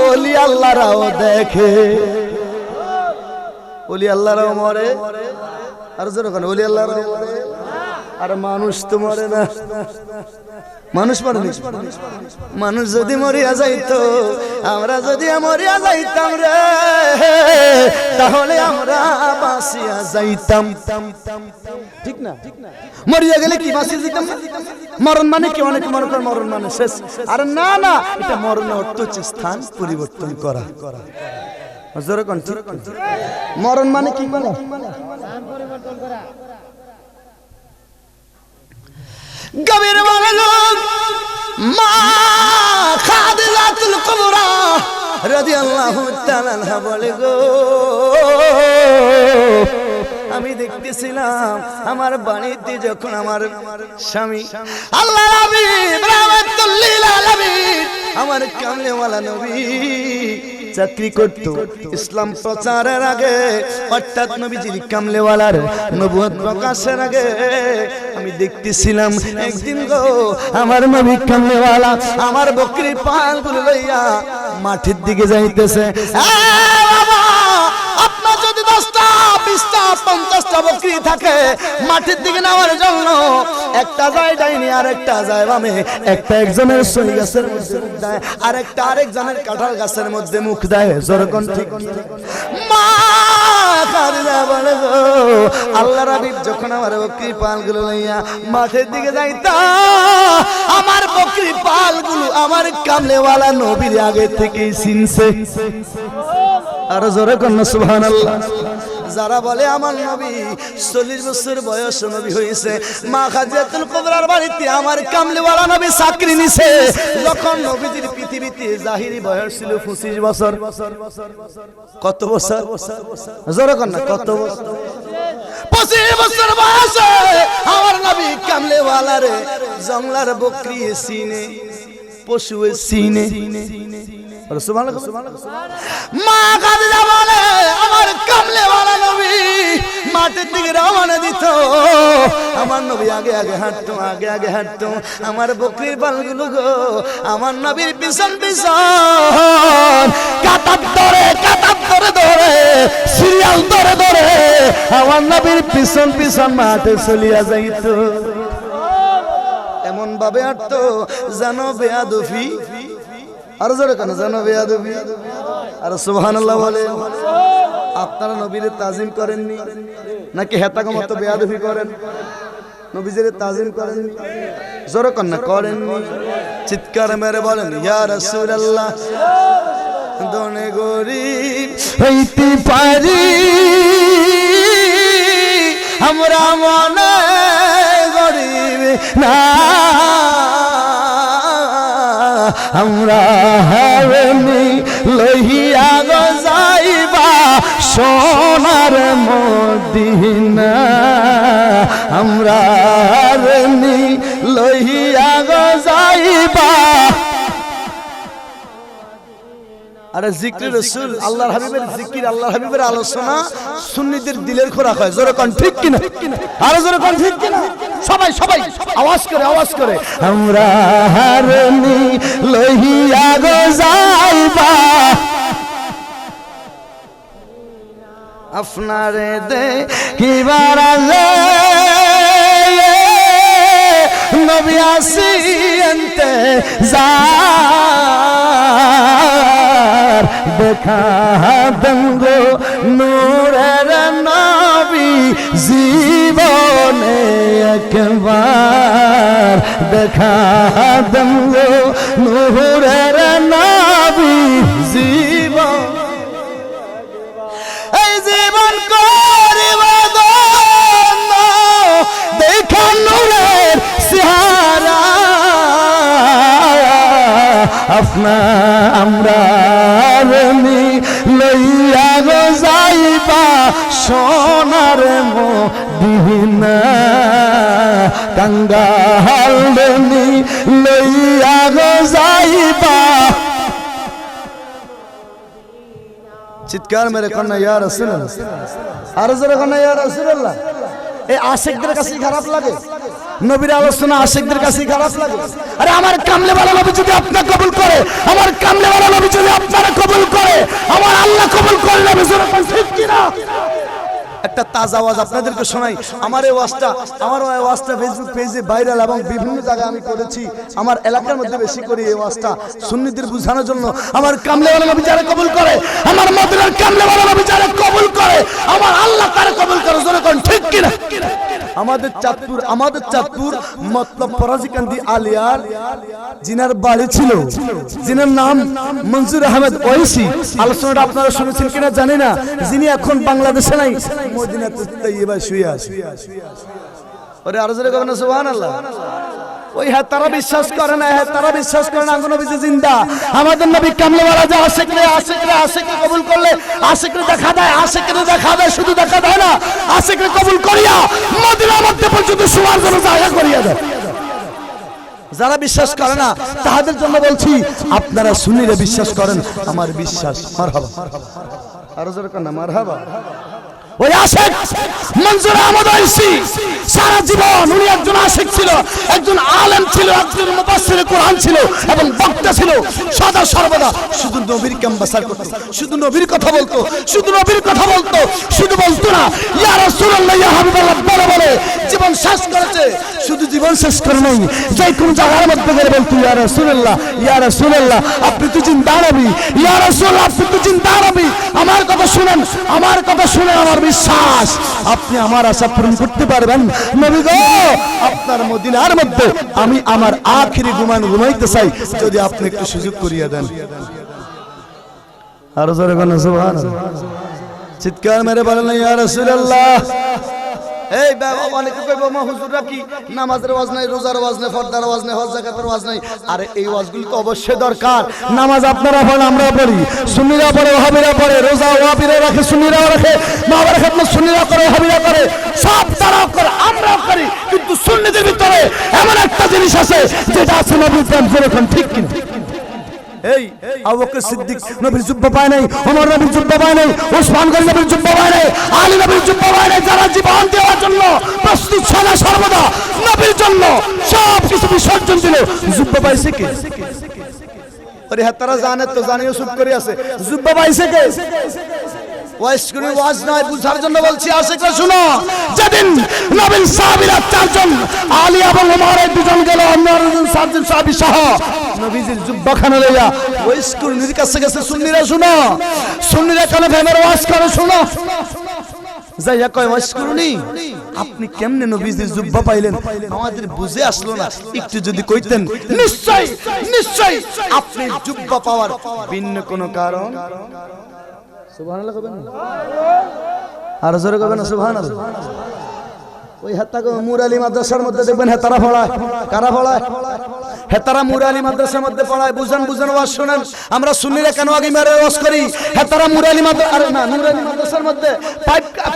ওলি আল্লাহরাও দেখে ওলি আল্লাহরাও মরে আর যখন ওলি আল্লাহরাও মরে আর মানুষ তো মরে না মানুষ মরে না মানুষ যদি মরিয়া যাইতো আমরা যদি মরিয়া যাইতাম রে তাহলে আমরা বাঁচিয়া যাইতাম ঠিক না মরিয়া গেলে কি বাঁচিয়ে যেতাম মরণ মানে কি অনেক মনে করে মরণ মানে শেষ আর না না এটা মরণ অর্থ হচ্ছে স্থান পরিবর্তন করা মরণ মানে কি মানে পরিবর্তন করা গভীর মনোযোগ মা খাদিজাতুল কুবরা রাদিয়াল্লাহু তাআলা আনহা বলে গো আমি দেখতেছিলাম আমার বাড়িতে যখন আমার স্বামী আল্লাহর হাবিব রাহমাতুল লিল আলামিন আমার কামলেওয়ালা নবী চাকরি করত ইসলাম প্রচারের আগে অর্থাৎ নবীজির কামলেওয়ালার নবুয়ত প্রকাশের আগে আমি দেখতেছিলাম একদিন গো আমার নবী কামলেওয়ালা আমার বকরি পালগুলো লইয়া মাঠের দিকে যাইতেছে আপনার যদি 10টা 20টা 50টা বকরি থাকে মাঠের দিকে নেওয়ার জন্য একটা যায় ডাইনি আর একটা যায় বামে একটা একজনের সই গাছের মধ্যে মুখ দেয় আর একটা আরেকজনের কাঁঠাল গাছের মধ্যে মুখ দেয় যখন ঠিক মা কারিনা বলে গো আল্লাহর হাবিব যখন আমার বকরি পালগুলো লইয়া মাঠের দিকে যাইতা আমার বকরি পালগুলো আমার কামলেওয়ালা নবীর আগে থেকেই চিনছে আর জোরে কোন সুবহানাল্লাহ যারা বলে আমার নবী 40 বছর বয়স নবী হয়েছে, মা খাদিজাতুল কুবরার বাড়িতে আমার কামলিওয়ালা নবী চাকরি নিছে, যখন নবীজির পৃথিবীতে জাহিরি বয়স ছিল 25 বছর। কত বছর? জোরে কর না, কত বছর? 25 বছর বয়সে আমার নবী কামলিওয়ালা রে জংলার বকরি সিনে পশু সিনে। মা খাদিজা বলে আমার কামলিওয়ালা নবী মাটির দিকে রওনা দিত, আমার নবী আগে আগে হাঁটতো, আগে আগে হাঁটতো, আমার বকরির পালগুলো গো আমার নবীর পিছন পিছন কাতার ধরে ধরে সিরিয়াল ধরে ধরে আমার নবীর পিছন পিছন মাঠে চলিয়া যাইত। এমন ভাবে হাঁটতো যেন বেয়াদফি, আর জোরে কেন যেন বেয়াদফি। আর সুবহানাল্লাহ বলে। আপনারা নবীর তাজিম করেননি নাকি হেতাগো মতো বেয়াদফি করেন? নবীজির তাজিম করেননি? জোরে কেন না করেননি? চিৎকার মেরে বলেন ইয়া রাসূলুল্লাহ। দনে গরিব হইতে পারি আমরা মনে গরিব না, আমরা হারনি লইয়া গো যাইবা সোনার মদিনা, আমরা হারনি লইয়া গো যাইবা। আরে জিকির রাসূল আল্লাহর হাবিবের জিকির, আল্লাহর হাবিবের আলোচনা সুন্নিদের দিলের খোরাক হয়। জোরে কোন ঠিক কিনা? আরো জোরে কোন ঠিক কিনা? সবাই সবাই আওয়াজ করে আওয়াজ করে আমরা হারনি লইয়া গো যাইবা আপনারে দেখিবার আলে নবী আসিতে যা দেখা দেঙ্গো নূরের নবী জীবনে একবার দেখা দেঙ্গো নূরের নবী জীবন। এই জীবন করিব গণ্য দেখা নূরের চেহারা আপনা আমরা লইয়া গো যাইবা সোনার মদিনা, কাঙ্গাল লইয়া গো যাইবা। চিৎকার মেরে কন্যা ইয়া রাসূলুল্লাহ, আর জোরে কন্যা ইয়া রাসূলুল্লাহ। এই আশিকদের কাছে খারাপ লাগে নবীর আলোচনা, আশিকদের কাছে খারাপ লাগে। আরে আমার কামলেওয়ালা নবী যদি আপনাকে কবুল করে, আমার কামলেওয়ালা নবী যদি আপনারা কবুল করে, আমার আল্লাহ কবুল করে নেবে। ঠিক কিনা? একটা তাজা আওয়াজ আপনাদেরকে শোনাই। আমার এই ওয়াজটা ফেসবুক পেজে ভাইরাল এবং বিভিন্ন জায়গায় আমি করেছি। আমার এলাকার মধ্যে বেশি করি এই ওয়াজটা সুন্নিদের বোঝানোর জন্য। আমার কামলেওয়ালা নবী যারা কবুল করে, আমার মদিনার কামলেওয়ালা নবী যারা কবুল করে, আমার আল্লাহ তারা কবুল করে। জোরে কোন ঠিক কিনা? আমাদের চাঁদপুর মতলব ফরাজিকান্দি আলিয়ার জিনার বাড়ি ছিল, জিনার নাম মনজুর আহমেদ ওয়াইসি। আলোচনাটা আপনারা শুনেছেন কিনা জানি না। যিনি এখন বাংলাদেশে নাই, মদিনাতুত তাইয়্যিবা শুয়ে আছে। ওরে আরো জোরে করেন সুবহানাল্লাহ। ওই হ্যাঁ তারা বিশ্বাস করে না, হ্যাঁ তারা বিশ্বাস করে না নবী যে জিন্দা। আমাদের নবী কামলেওয়ালা যে আশিকরে কবুল করলে আশিকরে দেখা দেয়, শুধু দেখা দেয় না, আশিকরে কবুল করিয়া মদিনার মধ্যে পর্যন্ত শোয়ার জন্য জায়গা করিয়া দেয়। যারা বিশ্বাস করে না তাদের জন্য বলছি, আপনারা সুন্নিরা বিশ্বাস করেন, আমার বিশ্বাস। মারহাবা, আরো জোরে করেন মারহাবা। ওই আশিক মনজুর আহমদ ওয়াইসি সারা জীবন উনি একজন আশিক ছিল, একজন আলেম ছিল, একজন মুফাসসির কোরআন ছিল এবং বক্তা ছিল। সদা সর্বদা শুধু নবীর ক্যাম্বাসার করত, শুধু নবীর কথা বলতো, শুধু বলতো না ইয়া রাসূলুল্লাহ ইয়া হাবিবাল্লাহ বলে জীবন শেষ করেছে। শুধু জীবন শেষ করে নাই, যে কোন জায়গার মধ্যে গেলে বলতো ইয়া রাসূলুল্লাহ আপনি তো জিন্দা নবী, ইয়া রাসূলুল্লাহ আপনি তো জিন্দা নবী, আমার কথা শুনেন, আমার বিশ্বাস আপনি আমার আশা পূরণ করতে পারবেন। নবী গো আপনার মদিনার মধ্যে আমি আমার আখিরি ঘুমাইতে চাই, যদি আপনি একটু সুযোগ করিয়ে দেন। আরো জোরে বলেন সুবহানাল্লাহ। চিৎকার মেরে বলেন ইয়া রাসূলুল্লাহ। এই বাবা অনেকে কইবো মা হুজুররা কি নামাজের ওয়াজ নাই, রোজার ওয়াজ নাই, ফরদার ওয়াজ নাই, হজ যাকাতের ওয়াজ নাই। আরে এই ওয়াজগুলো তো অবশ্যই দরকার। নামাজ আপনারা পড়েন, আমরা পড়ি, সুন্নিরা পড়ে, ওয়াহাবিরা পড়ে, রোজা ওয়াহাবিরা রাখে, সুন্নিরাও রাখে, মাহবারে খেদমত সুন্নিরা করে, ওয়াহাবিরা করে, সব তারাও করে, আমরাও করি। কিন্তু সুন্নিদের ভিতরে এমন একটা জিনিস আছে যেটা আছে নবীর প্রেম যেরকম, ঠিক কিনা? এই আবু বকর সিদ্দিক নবীর জুব্বা পায় নাই, ওমর নবীর জুব্বা পায় নাই, ওসমান গনি নবীর জুব্বা পায় নাই, আলী নবীর জুব্বা পায় নাই। যারা জীবন দেওয়ার জন্য প্রস্তুত সদা সর্বদা নবীর জন্য সব কিছু বিসর্জন দিল, জুব্বা পাইছে কে? আরে হ্যাঁ, তারা জানে তো, জানিও চুপ করে আছে। জুব্বা পাইছে কে? ওয়াজ নয়, বুঝার জন্য বলছি। আশিকরা শুনো, যেদিন নবীর সাহাবীরা চারজন, আলী এবং ওমর এই দুজন গেল, অন্য চারজন সাহাবী সহ নবীজির জুব্বাখানা লইয়া ওয়াজ কুরনির কাছে গেছে। সুন্নিরা শুনো, সুন্নিরা কেন ফেমের ওয়াজ করে শুনো। যাইয়া কয় ওয়াজ করুনি, আপনি কেমনে নবীজির জুব্বা পাইলেন? আমাদের বুঝে আসলো না, একটু যদি কইতেন। নিশ্চয় নিশ্চয় আপনি জুব্বা পাওয়ার ভিন্ন কোনো কারণ। সুবহানাল্লাহ কবেন না? আর জোরে কবেন না সুবহানাল্লাহ? ওই হেতাগো মুরালি মাদ্রাসার মধ্যে দেখবেন হেতারা পড়ায়। কারা পড়ায়? হেতারা মুরালি মাদ্রাসার মধ্যে পড়ায়। বুঝেন বুঝেন ওয়াজ শুনেন। আমরা সুন্নিরা কেন আগে মেরে ওয়াজ করি? হেতারা মুরালি মাদ্রাসা, আরে না, মুরালি মাদ্রাসার মধ্যে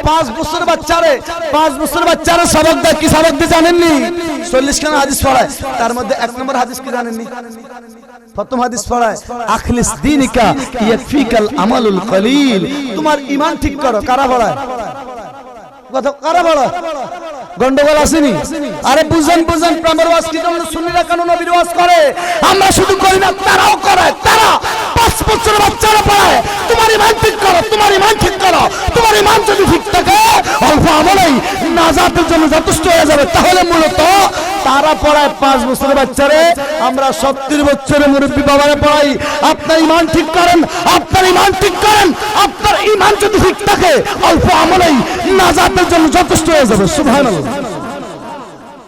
5 বছর বাচ্চারে সবক দেয়। কি সবক দিয়ে জানেননি? 40 খানা হাদিস পড়ায়। তার মধ্যে 1 নম্বর হাদিস কি জানেননি? প্রথম হাদিস পড়ায়, আখলিস দীনিকা ইয়াকফিকাল আমালুল কলিল। তোমার ঈমান ঠিক করো। কারা পড়ায়? কথা কারা পড়ায়? গন্ডগোল আসেনি? আরে বুঝেন বুঝেন, প্রেমের ওয়াজ কি জন্য সুন্নিরা কেন নবীর ওয়াজ করে? আমরা শুধু করি না, তারাও করে। তারা 5 বছর বাচ্চারা পড়ায়, তোমার ঈমান ঠিক করো, তোমার ঈমান ঠিক করো। তোমার ঈমান যদি ঠিক থাকে, অল্প আমলেই নাজাতের জন্য যথেষ্ট হয়ে যাবে। তাহলে মূলত তারা পড়ায় 5 বছরের বাচ্চারে, আমরা 70 বছরের মুরব্বী বাবারে পড়াই। আপনার ঈমান ঠিক করেন, আপনার ঈমান ঠিক করেন। আপনার ঈমান যদি ঠিক থাকে, অল্প আমলেই নাজাতের জন্য যথেষ্ট হয়ে যাবে। সুবহানাল্লাহ।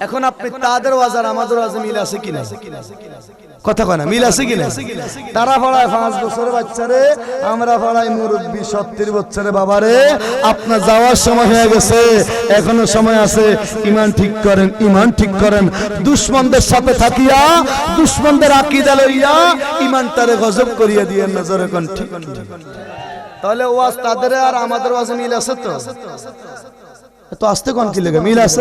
এখন আপনি তাদের ওয়াজ আর আমাদের ওয়াজে মিল আছে কিনা? কথা কয় না, মিল আছে কিনা? তারা পড়ায় 5 বছরের বাচ্চারে, আমরা পড়াই মুরব্বী 70 বছরের বাবারে। আপনার যাওয়ার সময় হয়ে গেছে, এখনো সময় আছে। ঈমান ঠিক করেন, ঈমান ঠিক করেন। দুশমনদের সাথে থাকিয়া, দুশমনদের আকীদা লইয়া ঈমানটারে গজব করিয়া দিয়েন না। জোরে কোন ঠিক? তাহলে ওয়াজ তাদের আর আমাদের ওয়াজে মিল আছে তো? তো আসতে কোন কি লাগে? মিল আছে।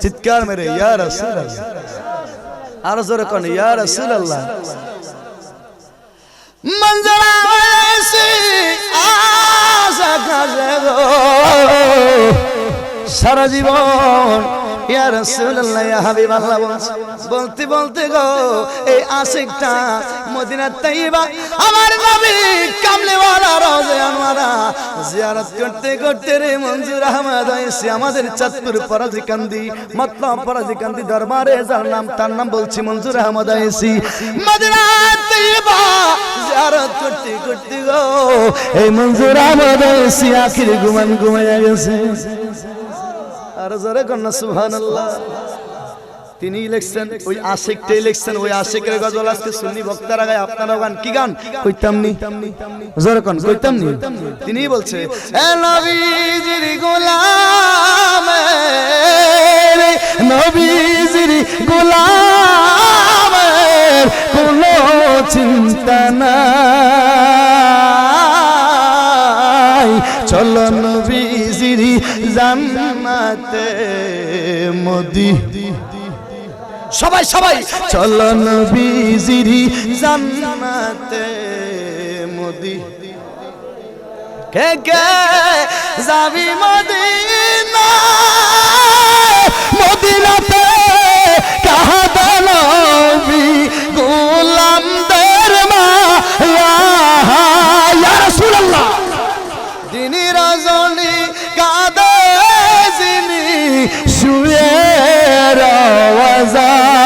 চিৎকার মেরে ইয়া রাসূলুল্লাহ। আর জোরে কোন ইয়া রাসূলুল্লাহ। মঞ্জরা এসে আশা কাজে গো সারা জীবন, ইয়া রাসূলুল্লাহ ইয়া হাবিবাল্লাহ বলতে বলতে গো এই আশিকটা মদিনা তাইয়্যিবা আমার নবী কামলিওয়ালা রওজা আনোয়ারা জিয়ারত করতে করতে রে মঞ্জুর আহমদ এসে আমাদের চাঁদপুর পরাজিকান্দি, মতলব পরাজিকান্দি দরবারে, যার নাম তার নাম বলছি মঞ্জুর আহমদ এসি মদিনা তাইয়্যিবা জিয়ারত করতে করতে গো এই মঞ্জুর আহমদ এসি আখির ঘুমান ঘুমাইয়া গেছে। আর জোরে কন্যা সুবহানাল্লাহ। তিনি লিখছেন, ওই আশিকটাই লিখছেন। ওই আশিকের গজল আজকে সুন্নি বক্তারা গায়, আপনারা গান। কি গান? কইতাম নি। জোরে কোন কইতাম নি। তিনি বলছে, এ নবীজির গোলাম, নবীজির গোলাম, কোনো চিন্তা নাই, চলো নবীজির জান্নাতে মদি। সবাই সবাই চলো নবীজির জান্নাতে মদি। কে কে যাবি মদিনা, মদিনাতে কাহাদা নবী গোলামদের মায়া। ইয়া রাসূলুল্লাহ। দিনী রজনী কাঁদে যিনি শুয়ে রওজায়,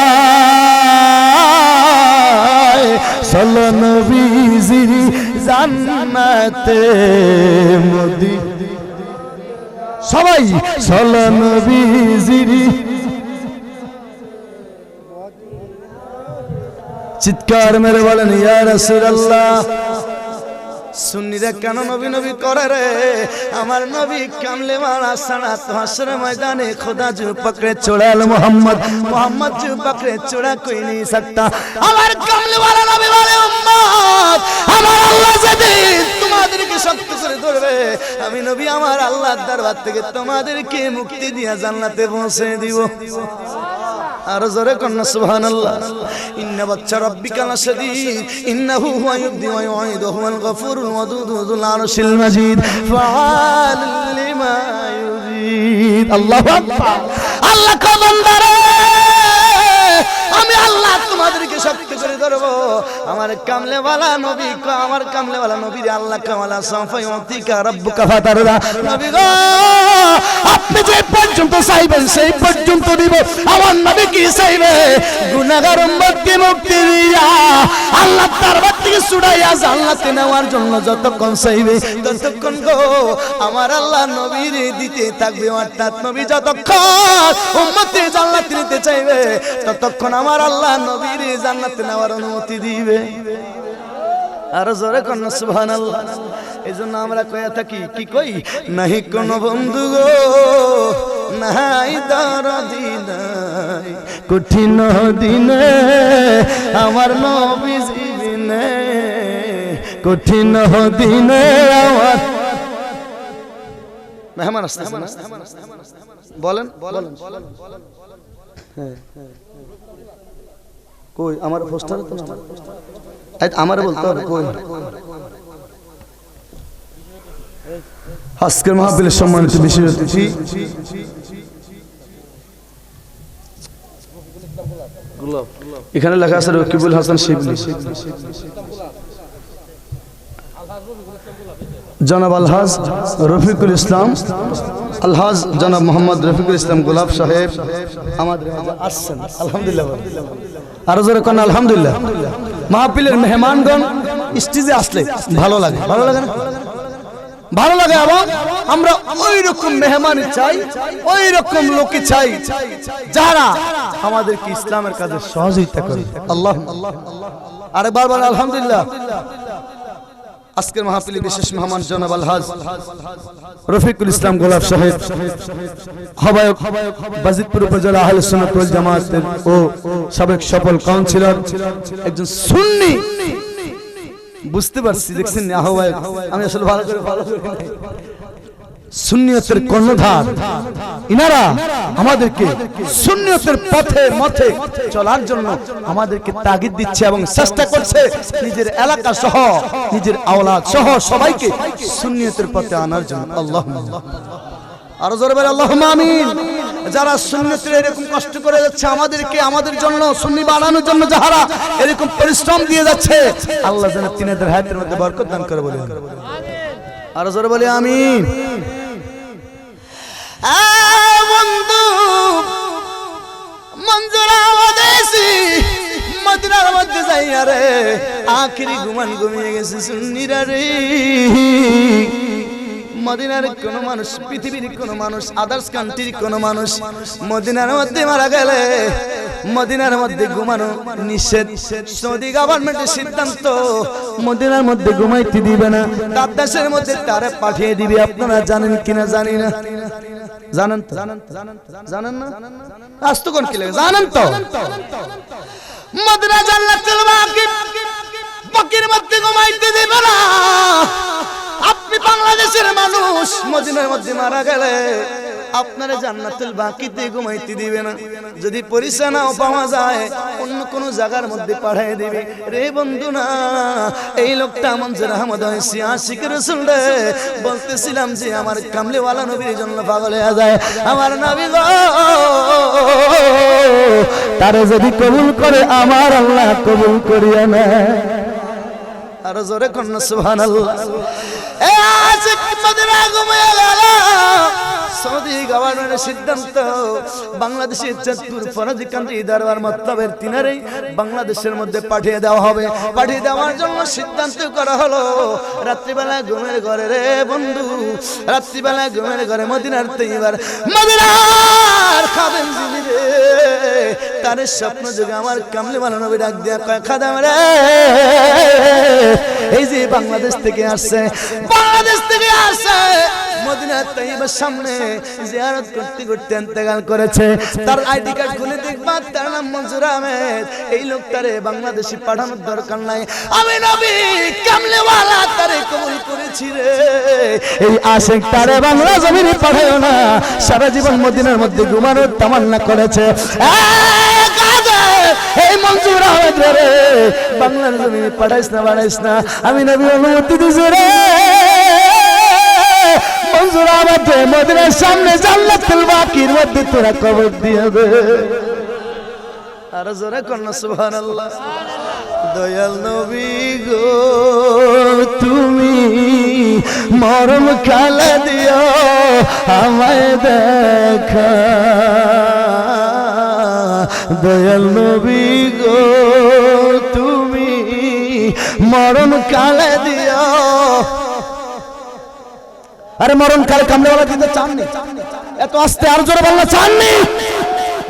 চলো নবীজির জান্নাতে মদি। সবাই চলো নবীজির। চিৎকার মেরে বলেন ইয়া রাসূলুল্লাহ। সুন্নিরা কেন নবী নবী করে রে? আমার নবী কামলে वाला सनात हशर मैदाने खुदा जो पकड़े छोड़ा मोहम्मद मोहम्मद जो पकड़े छोड़ा कोई नहीं सकता। हमारे कामले वाला नबी वाले उम्मत हमारा अल्लाह से दे তোমাদেরকে শক্ত করে ধরবে। আমি নবী আমার আল্লাহর দরবার থেকে তোমাদেরকে মুক্তি দিয়া জান্নাতে পৌঁছে দিব। আর জোরে কন্না সুবহানাল্লাহ। ইন্না বাচ্চা রাব্বিকা লাশাদীদ ইন্নাহু হুয়া ইউবদি ওয়া ইউঈদু হুয়াল গফুরুল ওয়াদুদ যুল আরশিল মাজিদ ফাআল লিমা ইউরিদ। আল্লাহু আকবার। আল্লাহ কদমদারে আমি আল্লাহ তোমাদেরকে শক্ত করে ধরবো। আমার কামলে वाला নবী কো আমার কামলে वाला নবী রে আল্লাহ কামালা সাফা ইউতিকা রাব্বুকা ফাতারদা। নবী গো আপনি যে পর্যন্ত চাইবেন সেই পর্যন্ত দিব। আমার নবী কি চাইবে? গুনাহগার উম্মতকে মুক্তি দিয়া আল্লাহ দরবার থেকে ছুড়াইয়া জান্নাতে নেওয়ার জন্য যতক্ষণ চাইবে ততক্ষণ গো আমার আল্লাহ নবীর দিতে থাকবে। অর্থাৎ নবী যতক্ষণ উম্মতে জান্নাতে নিতে চাইবে ততক্ষণ আমার আল্লাহ নবীর জান্নাতে নেওয়ার অনুমতি দিবে। আর জোরে কন্না সুবহানাল্লাহ। এজন্য আমরা কইয়া থাকি কি কই? নাহি কোন বন্ধু গো নাই দরদি নাই কঠিন দিনে আমার নবী জীবনে কঠিন দিনে আমার মেহমান আসতেছে না? বলেন বলেন হ্যাঁ কই আমার পোস্টারে তো না আমারে বলতে হবে কই। আজকের মাহফিলের সম্মানিত বিশেষ অতিথি এখানে লেখা আছে রকিবুল হাসান শিবলি, জনাব আলহাজ রফিকুল ইসলাম, আলহাজ জনাব মোহাম্মদ রফিকুল ইসলাম গোলাপ সাহেব আমাদের আসছেন। আলহামদুলিল্লাহ। আরো জোরে কোন আলহামদুলিল্লাহ। মাহফিলের মেহমানগণ স্টেজে আসলে ভালো লাগে, ভালো লাগে না? ভালো লাগে। এবং আমরা ওই রকম মেহমান চাই, ওই রকম লোক চাই যারা আমাদেরকে ইসলামের কাজে সহযোগিতা করে। আল্লাহ আরে বারবার আলহামদুলিল্লাহ। আজকের মাহফিলে বিশেষ মেহমান জনাব আলহাজ রফিকুল ইসলাম গোলাপ সাহেব, আহ্বায়ক বাজিতপুর উপজেলা আহলে সুন্নাত ওয়াল জামাতের ও সাবেক সফল কাউন্সিলর, একজন সুন্নি। বুঝতে পারছি দেখছেন আহ্বায়ক, আমি আসলে ভালো করে সুন্নিয়তের কর্ণধার ইনারা আমাদেরকে সুন্নিয়তের পথে মথে চলার জন্য আমাদেরকে তাগিদ দিচ্ছে এবং চেষ্টা করছে নিজের এলাকা সহ নিজের আওলাদ সহ সবাইকে সুন্নিয়তের পথে আনার জন্য। আল্লাহুম্মা আর জোরে বলে আল্লাহুম্মা আমিন। যারা সুন্নিয়তের এরকম কষ্ট করে যাচ্ছে আমাদেরকে, আমাদের জন্য সুন্নি বানানোর জন্য যারা এরকম পরিশ্রম দিয়ে যাচ্ছে, আল্লাহ যেন তিনাদের হায়াতের মধ্যে বরকত দান করে বলেন আমিন। আর জোরে বলে আমিন। বন্ধু মঞ্জুরা ওদেশি মদিনার মধ্যে যাইয়া রে আখিরি ঘুমান ঘুমিয়ে গেছে সুন্নিরা রে। মদিনার কোন মানুষ, পৃথিবীর কোন মানুষ, আদার্স কান্ট্রির কোন মানুষ মদিনার মধ্যে মারা গেলে মদিনার মধ্যে ঘুমানো নিষেধ। সৌদি গভর্নমেন্টের সিদ্ধান্ত মদিনার মধ্যে ঘুমাইতে দিবে না, তার দেশের মধ্যে তারে পাঠিয়ে দিবে। আপনারা জানেন কিনা জানি না? জানেন তো? জানেন না? আজ তো কোন কি লাগে জানেন তো? মদিনা জান্নাতুল বাকি বাকির মধ্যে ঘুমাইতে দিবে না। আপনি বাংলাদেশের মানুষ মদিনার মধ্যে মারা গেলে আপনারা জান্নাতুল বাকিতে ঘুমাইতে দিবে না। যদি পরিচয় নাও পাওয়া যায় অন্য কোন জায়গার মধ্যে পাঠিয়ে দিবে রে বন্ধু। না, এই লোকটা মঞ্জুর আহমদ হইছি আশিক রাসূল রে। বলতেছিলাম যে আমার কামলে ওয়ালা নবীর জন্য পাগল হয়ে যায় আমার নবী গো। তারে যদি কবুল করে আমার আল্লাহ কবুল করিয়া না। আর জোরে কন্না সুবহানাল্লাহ। এ আশিক মদিনা ঘুমিয়ে গেল। সৌদি গভর্নমেন্টের সিদ্ধান্ত বাংলাদেশের চাঁদপুর ফরাজি কান্ট্রি দরবার মতলবের তিনারে বাংলাদেশের মধ্যে পাঠিয়ে দেওয়া হবে। পাঠিয়ে দেওয়ার জন্য সিদ্ধান্ত করা হলো। রাত্রিবেলা ঘুমের ঘরে রে বন্ধু, রাত্রিবেলা ঘুমের ঘরে মদিনার তৈবার মদিনার খাদেম যিনি রে, তার স্বপ্ন যুগে আমার কামলে ওয়ালা নবী ডাক দিয়া কয় খাদেম রে এই যে বাংলাদেশ থেকে আসছে, বাংলাদেশ থেকে আসছে মদিনা তাইয়্যিবার সামনে জিয়ারত করতে করতে ইন্তেকাল করেছে। তার আইডি কার্ড খুলে দেখবা তার নাম মনজুর আহমেদ। এই লোকটারে বাংলাদেশে পাঠানোর দরকার নাই, আমি নবী কামলেওয়ালা তারে কবুল করেছি রে। এই আশিক তারে বাংলা জমিনে পাঠায়ো না, সারা জীবন মদিনার মধ্যে ঘুমানোর তামান্না করেছে। এই মনজুর আহমেদ রে বাংলার জমিনে পাঠাইস না, আমি নবী অনুমতি দিছি রে। মনজুর আহমেদ মদিনার সামনে জান্নাতুল বাকির মধ্যে তোরা কবর দিয়ে দে। আর জোরে কন্যা সুবহানাল্লাহ। দয়াল নবী গো তুমি মরম কালে দিও আমায় দেখা, দয়াল নবী গো তুমি মরণ কালে দিও। আরে মরণ কালে কামলেওয়ালা দিতে চাননি, এত আস্তে আর জোরে বলনা চাননি।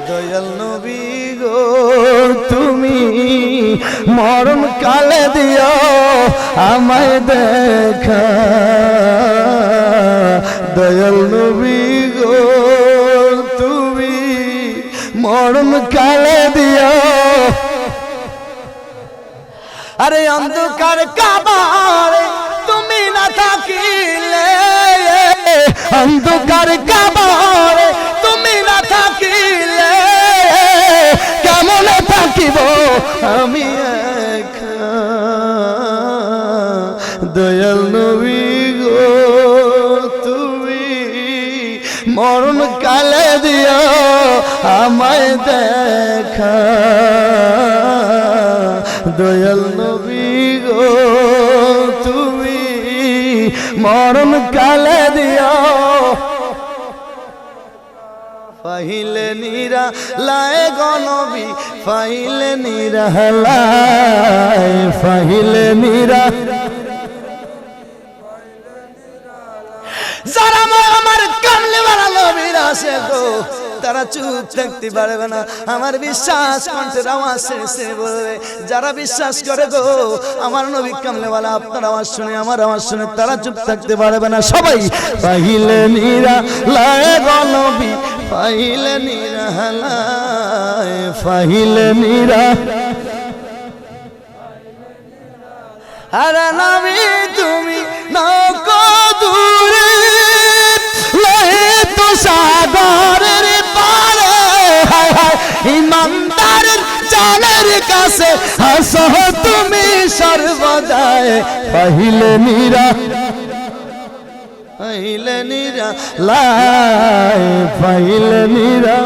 দয়াল নবী গো তুমি মরণ কালে দিও আমায় দেখা, দয়াল নবী গো তুমি মরণ কালে দিও। আরে অন্ধকার কাবারে তুমি না থাকিলে, অন্ধকার কাবারে তুমি না থাকিলে কেমন থাকিব আমি একা, দয়াল নবী গো তুমি মরণ কালে দিও আমায় দেখা, দয়াল নবী গো তুমি মরণ কালে দিও। ফাইলে নিরা লায় গনবী ফাইলে নিরা লায়, ফাইলে নিরা যারা আমার কামলেওয়ালা নবীর আসে গো তারা চুপ থাকতে পারবে না। আমার বিশ্বাস কণ্ঠের আওয়াজ শেষে বলবে, যারা বিশ্বাস করে গো আমার নবী কামলেওয়ালা আপনার আওয়াজ শুনে আমার আওয়াজ শুনে তারা চুপ থাকতে পারবে না। সবাই ফাইলে নিরা লায় গনবী ফাইলে নিরা লায়, ফাইলে নিরা। আরে নবী তুমি নৌকো দূরে তো সাগরের পারে, ইমানদারের জানের কাছে হাসো তুমি সর্বদাই। ফাইলে নিরা ফাইলে নিরা লাই, ফাইলে নিরা।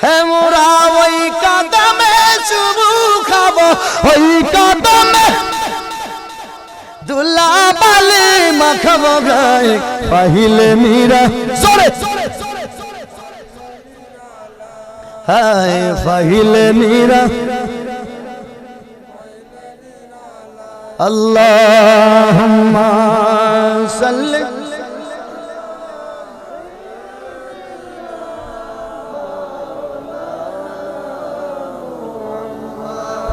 হে মোরা ওই কদমে চুমু খাবো, ওই কদমে দুলা বালি মাখাবো গায়ে। ফাইলে নিরা জোরে হায়, ফাইলে নিরা। আল্লাহুম্মা সাল্লি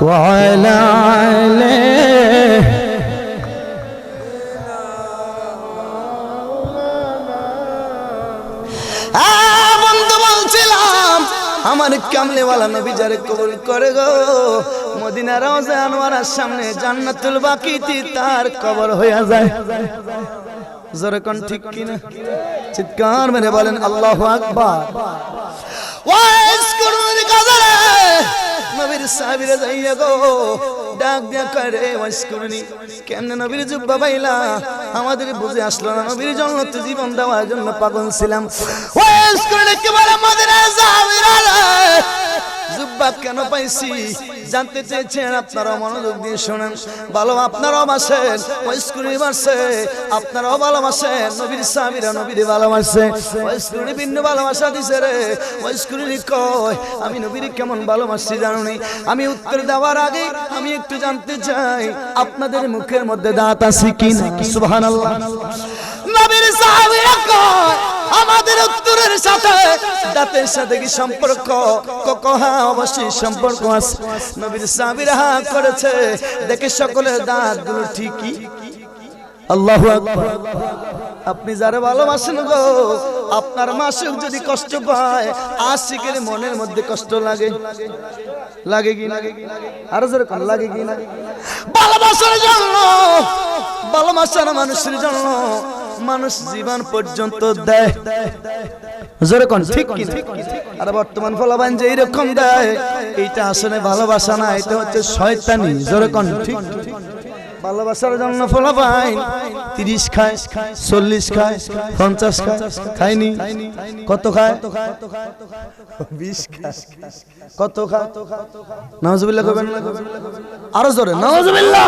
ওয়া আলা আলিহি। বন্ধু বলছিলাম আমার কামলেওয়ালা নবী যারে কবুল করে গো মদিনা রওজা আনোয়ারের সামনে জান্নাতুল বাকিতে তার কবর হয়ে যায়। জোরে কোন ঠিক কিনা? চিৎকার মেরে বলেন আল্লাহু আকবার। ওয়াইস করুন কাজারে নবীর সাহাবীরা যাইয়া গো ডাক দিয়া করে ওয়াইস করুনি কেমনে নবীর জুব্বা পাইলা, আমাদের বুঝে আসলো না। নবীর জন্য তো জীবন দেওয়ার জন্য পাগল ছিলাম। ওয়াইস করুনি কি বলে মদিনার সাহাবীরা জুব্বা কেন পাইছি জানতে চেয়েছেন, আপনারা মনোযোগ দিয়ে শুনেন। ভালো আপনারাও বাসেন, ওয়াইস করুনি বাসে আপনারাও ভালোবাসেন। নবীর সাহাবীরা নবীর ভালোবাসে, ওয়াইস করুনি ভিন্ন ভালোবাসা দিছে রে। ওয়াইস করুনি কয় আমি নবীর কেমন ভালোবাসি জানুনি। আমি উত্তর দেওয়ার আগে আমি একটু জানতে চাই আপনাদের মুখের মধ্যে দাঁত আছে কিনা? সুবহানাল্লাহ। নবীর সাহাবীরা কয় আমাদের উত্তরের সাথে দাঁতের সাথে কি সম্পর্ক? হ্যাঁ, অবশ্যই সম্পর্ক আছে। নবীর সাহাবীরা করেছে দেখে সকলের দাঁতগুলো ঠিকই। আল্লাহু আকবার। আপনি যারা ভালোবাসেন গো, আপনার মাসুক যদি কষ্ট পায়, আশিকের মনের মধ্যে কষ্ট লাগে। লাগে কি লাগে? আরো জোরে কোন লাগে কি না? ভালোবাসার জন্য, ভালোবাসার মানুষের জন্য মানুষ জীবন পর্যন্ত দেয়। জোরে কোন ঠিক কি না? আর বর্তমান ফলাবান যে এরকম দেয়, এইটা আসলে ভালোবাসা না, এটা হচ্ছে শয়তানি। জোরে কোন ঠিক? ভালোবাসার জন্য ফলাবান 30 খায়, 40 খায়, 50 খায়, খায়নি? কত খায়? 20 খায়। কত খায়? নাউজুবিল্লাহ কবেন না? আরো জোরে নাউজুবিল্লাহ।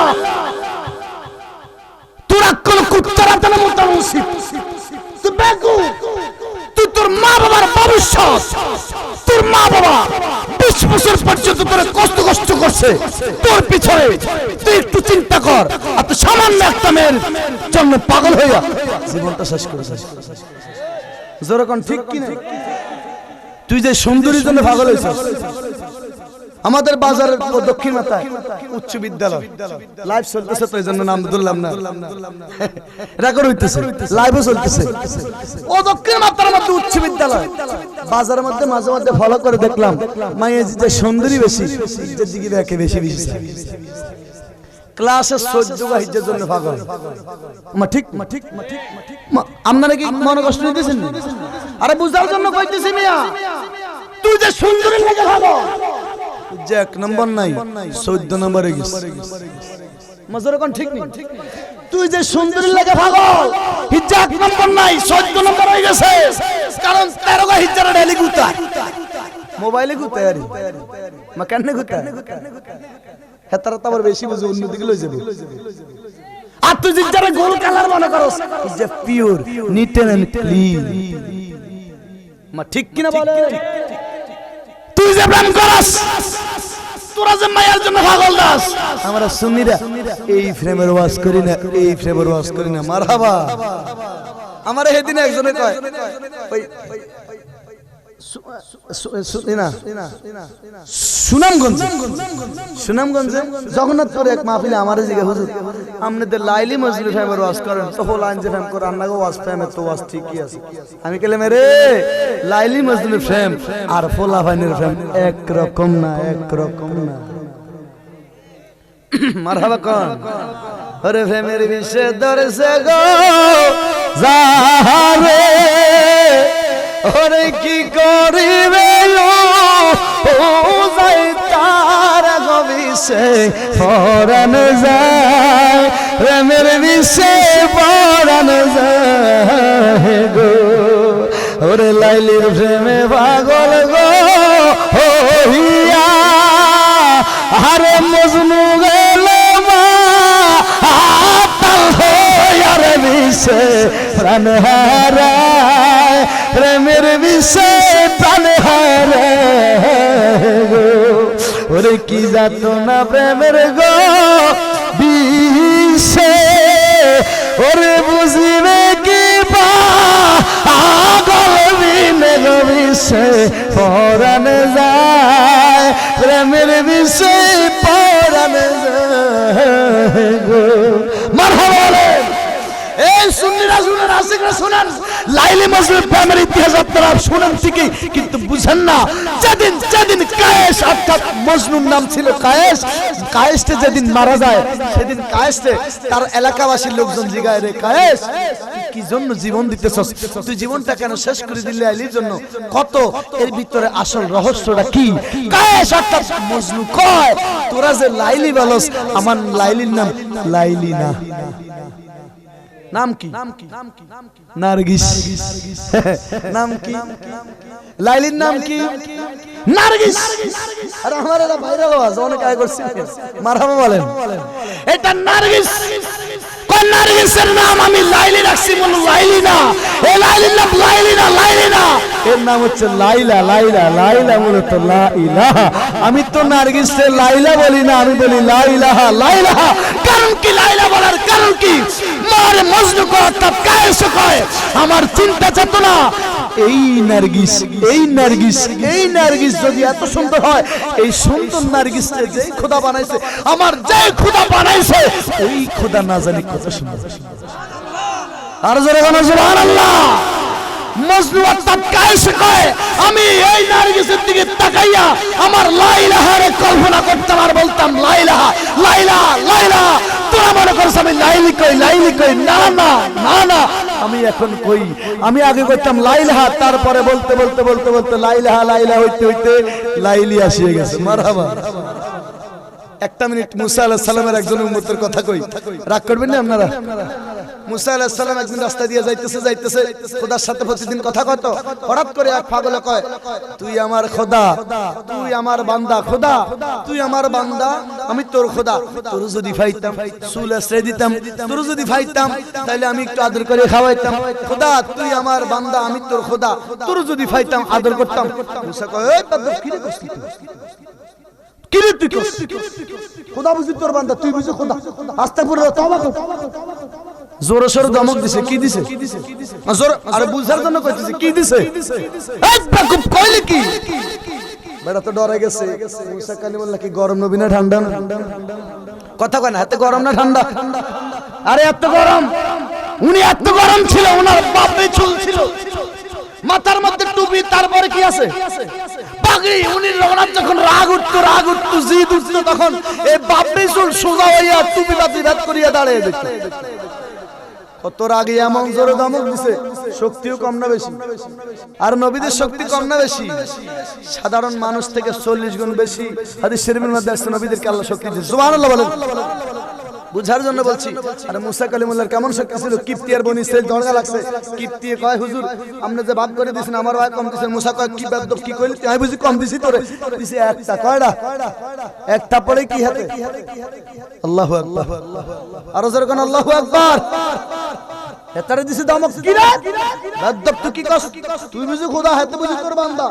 তোরা কোন কুত্তারা তার মত মুসিব, তুই বেকু, তুই তোর মা বাবার ভবিষ্যৎ, তোর মা বাবা 20 বছর পর্যন্ত তোরে কষ্ট করছে তোর পিছনে, তুই একটু চিন্তা কর। আর তুই সামান্য একটা মেয়ের জন্য পাগল হইয়া জীবনটা শেষ করেছিস। জোরে কোন ঠিক কি না? তুই যে সুন্দরীর জন্য পাগল হইছিস। আমাদের বাজারের দক্ষিণ মাথায় উচ্চ বিদ্যালয় লাইভ চলতেছে, তো এই জন্য নাম বললাম না, রেকর্ড হইতেছে, লাইভও চলতেছে। ও দক্ষিণ মাথার মধ্যে উচ্চ বিদ্যালয়, বাজারের মধ্যে মাঝে মধ্যে ফলো করে দেখলাম মাইয়ে যে সুন্দরী বেশি, যে দিকে দেখে বেশি বেশি ক্লাসে 14 বা হিজ্জের জন্য পাগল। মা ঠিক আপনারা কি মনে কষ্ট নিতেছেন? আরে বুঝার জন্য কইতেছি মিয়া, তুই যে সুন্দরী লাগে ভালো, যে 1 নম্বর নাই 14 নম্বরে গেছে। মজুর কোন ঠিক নেই? তুই যে সুন্দরী লাগে পাগল, হিজ্জা 1 নম্বর নাই 14 নম্বর হয়ে গেছে, কারণ 13 গা হিজ্জারা ডেলি গুতা মোবাইলে গুতা আরে মা কেন গুতা? হেতারা তো আবার বেশি বুঝে অন্য দিকে লই যাবে। আর তুই হিজ্জারে গোল কালার মনে করস, হিজ্জা পিওর নিট এন্ড ক্লিন। মা ঠিক কি না বলে? তুই যে প্রেম করস, তোরা যে মায়ের জন্য পাগল দাস, আমরা সুন্নিরা এই ফ্রেমের ওয়াজ করি না, এই ফ্রেমের ওয়াজ করি না। মারহাবা। আমার সেদিন একজনে কয় ওই সুনামগঞ্জে জগন্নাথপুরে এক মাহফিলে আমার জিজ্ঞাসা, হুজুর আপনাদের লাইলি মজনু ফ্রেমের ওয়াজ করেন, তো লাইন যে ফ্রেম করে আন্নাগো ওয়াজ ফ্রেমের তো ওয়াজ ঠিকই আছে। আমি কেলে মেরে লাইলি মজনু ফ্রেম আর ফোলা ভাইনের ফ্রেম একরকম না, একরকম না। মারহাবা কোন? ওরে ফ্রেমের বিষে ধরেছে গো যারে, ওরে কি করিবে ও যাই তার গবিষে পরান যায়, প্রেমের বিষে পরান যায় গো। ওরে লাইলির প্রেমে পাগল গো হইয়া, আরে মজনু গেল মা আতাল হইয়ার বিষে প্রাণ হারায়, প্রেমের বিষে প্রাণ হারায় গো। ওরে কি যাত না প্রেমের গো বিষে, ওরে বুঝিবে কি পাগল বিনে গো বিষে পরাণ যায়, প্রেমের বিষে পরাণ যায় গো। মারহাবা। এই সুন্নিরা শুনেন, আশিকরা শুনেন, লাইলি মজনু প্রেমের ইতিহাস আপনারা শুনেন ঠিকই, কিন্তু বুঝেন না। যেদিন কায়েস, অর্থাৎ মজনুর নাম ছিল কায়েস, কায়েসে যেদিন মারা যায় সেদিন কায়েসে তার এলাকাবাসীর লোকজন জিগায়, রে কায়েস কি জন্য জীবন দিতেছস, তুই জীবনটা কেন শেষ করে দিলি লাইলির জন্য? কত এর ভিতরে আসল রহস্যটা কি? কায়েস অর্থাৎ মজনু কয়, তোরা যে লাইলি বলস, আমার লাইলির নাম লাইলি না। নাম কি? নার্গিস। নাম কি? লাইলির নাম কি? নার্গিস। আরে আমার এটা ভাইরাল আওয়াজ, অনেক আগে করছি। মারহাবা বলেন। এটা নার্গিস। কোন নার্গিসের নাম আমি লাইলি রাখছি, বল লাইলি না। এই লাইলির নাম লাইলি না, লাইলি না, এর নাম হচ্ছে লাইলা। লাইলা, লাইলা মূলত লা ইলাহা। আমি তো নার্গিসে লাইলা বলি না, আমি বলি লা ইলাহা, লাইলা। কারণ কি লাইলা বলার কারণ কি? মারে মজনু কয়, অর্থাৎ কায়েস কয়, আমার চিন্তা চেতনা এই নার্গিস এই নার্গিস এই নার্গিস যদি এত সুন্দর হয়, এই সুন্দর নার্গিসকে যেই খোদা বানাইছে, আমার যেই খোদা বানাইছে, ওই খোদা না জানি কত সুন্দর। আর জোরে বলো সুবহানাল্লাহ। মজনু তাকায় শেখায়, আমি এই নার্গিসের দিকে তাকাইয়া আমার লা ইলাহার কল্পনা করতাম আর বলতাম লা ইলাহা লা ইলাহা লা ইলাহা। তোরা মনে করছ আমি লাইলি কই, না না না না, আমি এখন কই, আমি আগে কইতাম লা ইলাহা, তারপরে বলতে বলতে বলতে বলতে লা ইলাহা হইতে হইতে লাইলি আসিয়ে গেছে। মারহাবা। একটা মিনিট মুসা আলাইহিস সালামের একজন উম্মতের কথা কই, রাগ করবেন না আপনারা। মুসা আলাইহিস সালাম একদিন রাস্তা দিয়ে যাইতেছে খোদার সাথে প্রতিদিন কথা কত, হঠাৎ করে এক পাগলে কয়, তুই আমার খোদা, তুই আমার বান্দা, খোদা তুই আমার বান্দা, আমি তোর খোদা। তোর যদি ফাইতাম চুল আশ্রয় দিতাম, তোর যদি ফাইতাম তাহলে আমি একটু আদর করে খাওয়াইতাম। খোদা তুই আমার বান্দা, আমি তোর খোদা, তোর যদি ফাইতাম আদর করতাম। মুসা কয়, এই বান্দা কি রে করছিস, কি রে তুই করছিস? খোদা বুঝি তোর বান্দা, তুই বুঝি খোদা? আস্তাগফিরুল্লাহ, তওবা কর। জোরে সোরে ধমক দিছে, কি দিছে? জোর আরে বুঝার জন্য কইতেছে, কি দিছে? এই বাকুব কইলে কি? বেটা তো ডরে গেছে। মুসা কালিমুল্লাহ কি গরম নবী না ঠান্ডা? কথা কয় না, এত গরম না ঠান্ডা? আরে এত গরম, উনি এত গরম ছিল, ওনার বাপে চুল ছিল, মাথার মধ্যে টুপি, তারপরে কি আছে? পাগড়ি। উনি ওনার যখন রাগ উঠতো জিদ উঠতো, তখন এই বাপে চুল সোজা হইয়া টুপি বাতি ভেদ করিয়া দাঁড়িয়ে দেখতো। কত রাগে এমন জোরে ধমক দিছে, শক্তিও কম না বেশি? আর নবীদের শক্তি কম না বেশি? সাধারণ মানুষ থেকে 40 গুণ বেশি। হাদিস শরীফের মধ্যে আছে নবীদেরকে আল্লাহ শক্তি দিয়েছে। সুবহানাল্লাহ বলেন। বুঝার জন্য বলছি। আরে মুসা কালিমুল্লাহর কেমন শক্তি ছিল? কিপ্তি আর বনি ইসরাইল দরগা লাগছে। কিপ্তি কয়, হুজুর আপনি যে ভাগ করে দিয়েছেন, আমার ভাই কম দিয়েছেন। মুসা কয়, কি বেদব, কি কইলি? আমি বুঝি কম দিছি তোরে? দিছি একটা। কয়টা? একটা পড়ে কি হাতে? আল্লাহু আকবার। আর জোরে কোন আল্লাহু আকবার। এটারে দিছি ধমক, কি রে বেদব, তুই কি কস? তুই বুঝি খোদা, হাতে বুঝি তোর বান্দা?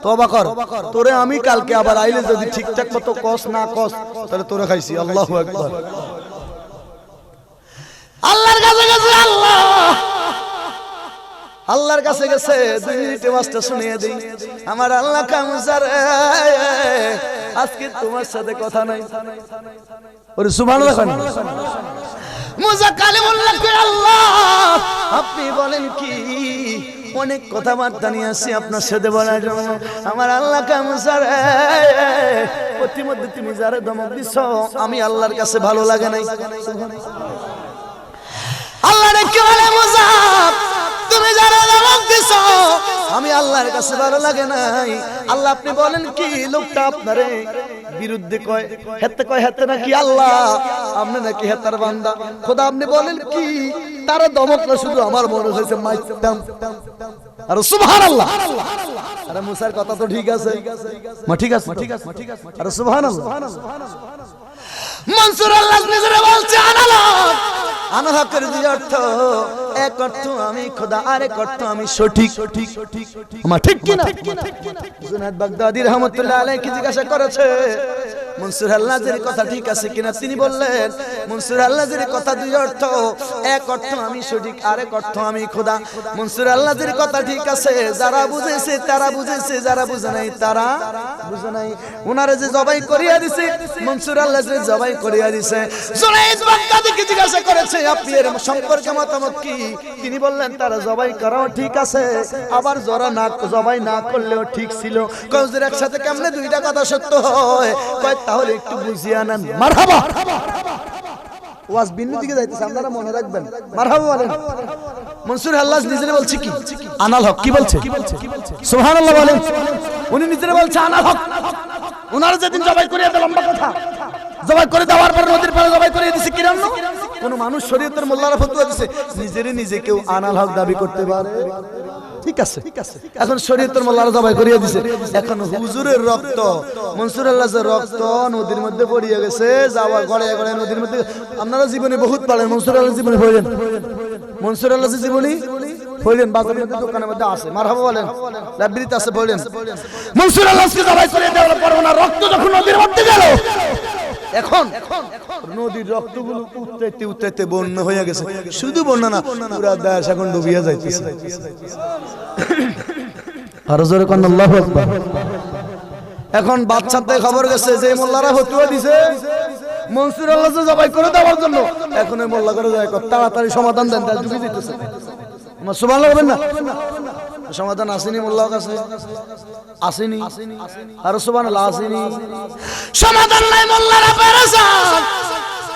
তওবা কর। তোরে আমি কালকে আবার আইলে যদি ঠিকঠাক মতো কস না কস, তাহলে তোরে খাইছি। আল্লাহু আকবার। আল্লাহর কাছে গেছে, আল্লাহর কাছে গেছে। 2 মিনিটে মাসটা শুনিয়ে দিই। আমার আল্লাহ কামসার, আজকে তোমার সাথে কথা নাই। ওরে সুবহানাল্লাহ। মুসা কালিমুল্লাহ কই, আল্লাহ আপনি বলেন কি? অনেক কথাবার্তা নিয়ে আসছি আপনার সাথে বলার জন্য। আমার আল্লাহ কামসার, প্রতিমধ্যে তুমি যারে ধমক দিছ, আমি আল্লাহর কাছে ভালো লাগে নাই। আল্লাহ রেখে বলে, মুসা তুমি যারা ধমক দিছ, আমি আল্লাহর কাছে ভালো লাগে নাই। আল্লাহ আপনি বলেন কি? লোকটা আপনারে বিরুদ্ধে কয়, হেতে কয়, হেতে নাকি আল্লাহ, আপনি নাকি হেতার বান্দা। খোদা আপনি বলেন কি? তারা ধমকটা শুধু আমার মনে হয়েছে মাইতাম। আর সুবহানাল্লাহ। আরে মুসার কথা তো ঠিক আছে, ঠিক আছে। আরে সুবহানাল্লাহ। মনসুর আল্লাহ নিজে বলছে, আনাহকের দুই অর্থ, এক অর্থ আমি খোদা, আরেক অর্থ আমি সঠিক। আমার ঠিক কি না? জুনায়েদ বাগদাদী রাহমাতুল্লাহ আলাইহি জিজ্ঞাসা করেছে, মনসুর আল্লাহর কথা ঠিক আছে কিনা? তিনি বললেন, মনসুর আল্লাহর কথা দুই অর্থ, এক অর্থ আমি সঠিক, আরেক অর্থ আমি খোদা। মনসুর আল্লাহর কথা ঠিক আছে, যারা বুঝেছে তারা বুঝেছে, যারা বুঝে নাই তারা বুঝে নাই। ওনারে যে জবাই করিয়া দিছে, মনসুর আল্লাহ যে জবাই করিয়া দিছে। জুনায়েদ বাগদাদীকে জিজ্ঞাসা করেছে, আপনি এর সম্পর্কে মতামত কি? তিনি বললেন, তারা জবাই করাও ঠিক আছে, আবার যারা না জবাই না করলেও ঠিক ছিল। কওজের একসাথে কেমনে দুইটা কথা সত্য হয়? কয় তাহলে একটু বুঝিয়া নেন। মারহাবা। ওয়াজ বিন্নি দিকে যাইতেছে, আপনারা মনে রাখবেন। মারহাবা বলেন। মনসুর আল্লাহ নিজে বলছে কি? আনাল হক। কি বলছে? সুবহানাল্লাহ বলেন। উনি নিজে বলছে আনাল হক। ওনার যেদিন জবাই করিয়া দিল, লম্বা কথা, জবাই করে দেওয়ার পর নদীর পাড়ে জবাই করিয়ে দিছে। কি জন্য? কোন মানুষ শরীয়তের মোল্লারা ফতোয়া দিছে, নিজে কেউ আনাল হক দাবি করতে পারে? ঠিক আছে। এখন শরীয়তের মোল্লারা জবাই করিয়ে দিছে। এখন হুজুরের রক্ত, মনসুর আল্লাহর রক্ত নদীর মধ্যে পড়িয়ে গেছে, যাওয়া গড়ে গড়ে নদীর মধ্যে। আপনারা জীবনে বহুত পড়েন, মনসুর আল্লাহর জীবনে পড়েন, মনসুর আল্লাহর জীবনী পড়েন, বাজারের মধ্যে দোকানের মধ্যে আছে। মারহাবা বলেন। লাইব্রেরিতে আছে, পড়েন। মনসুর আল্লাহকে জবাই করে দেওয়ার পর ওনার রক্ত যখন নদীর মধ্যে গেল, এখন নদীর রক্তগুলো উঠতে উঠতে বন্যা হয়ে গেছে, শুধু বন্যা না পুরা দেশ এখন ডুবিয়া যাইতেছে। আর জোরে কোন আল্লাহু আকবার। এখন বাচ্চাদের খবর গেছে যে মোল্লারা ফতোয়া দিছে মনসুর আল্লাহ জবাই করে দেওয়ার জন্য, এখন ওই মোল্লা করে যায় তাড়াতাড়ি সমাধান দেন, তাই ডুবে দিতেছে। আমার সুবহানাল্লাহ বলবেন না? সমাধান আসেনি মোল্লার কাছে, আসেনি। আর সুবহানাল্লাহ আসেনি, সমাধান নাই, মোল্লারা পেরেশান।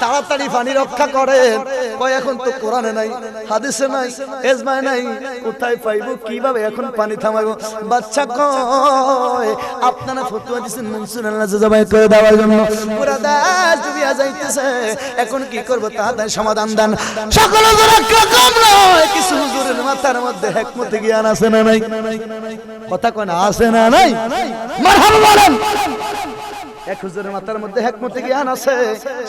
তাড়াতাড়ি পানি রক্ষা করেন। কয় এখন তো কোরআনে নাই, হাদিসে নাই, ইজমায় নাই, কোথায় পাইবো, কিভাবে এখন পানি থামাইবো? বাচ্চা কয় আপনারা ফতোয়া দিবেন মনসুর আল্লাহ জবাই করে দেওয়ার জন্য, পুরা দেশ ডুবিয়া যাইতেছে, এখন কি করব তাড়াতাড়ি সমাধান দেন। সকল হুজুর একরকম নয়, কিছু হুজুরের মাথার মধ্যে হিকমতে জ্ঞান আছে না নাই? কথা কয় না, আছে না নাই? মারহাবা বলেন। এক হুজুরের মাথার মধ্যে হিকমতে জ্ঞান আছে,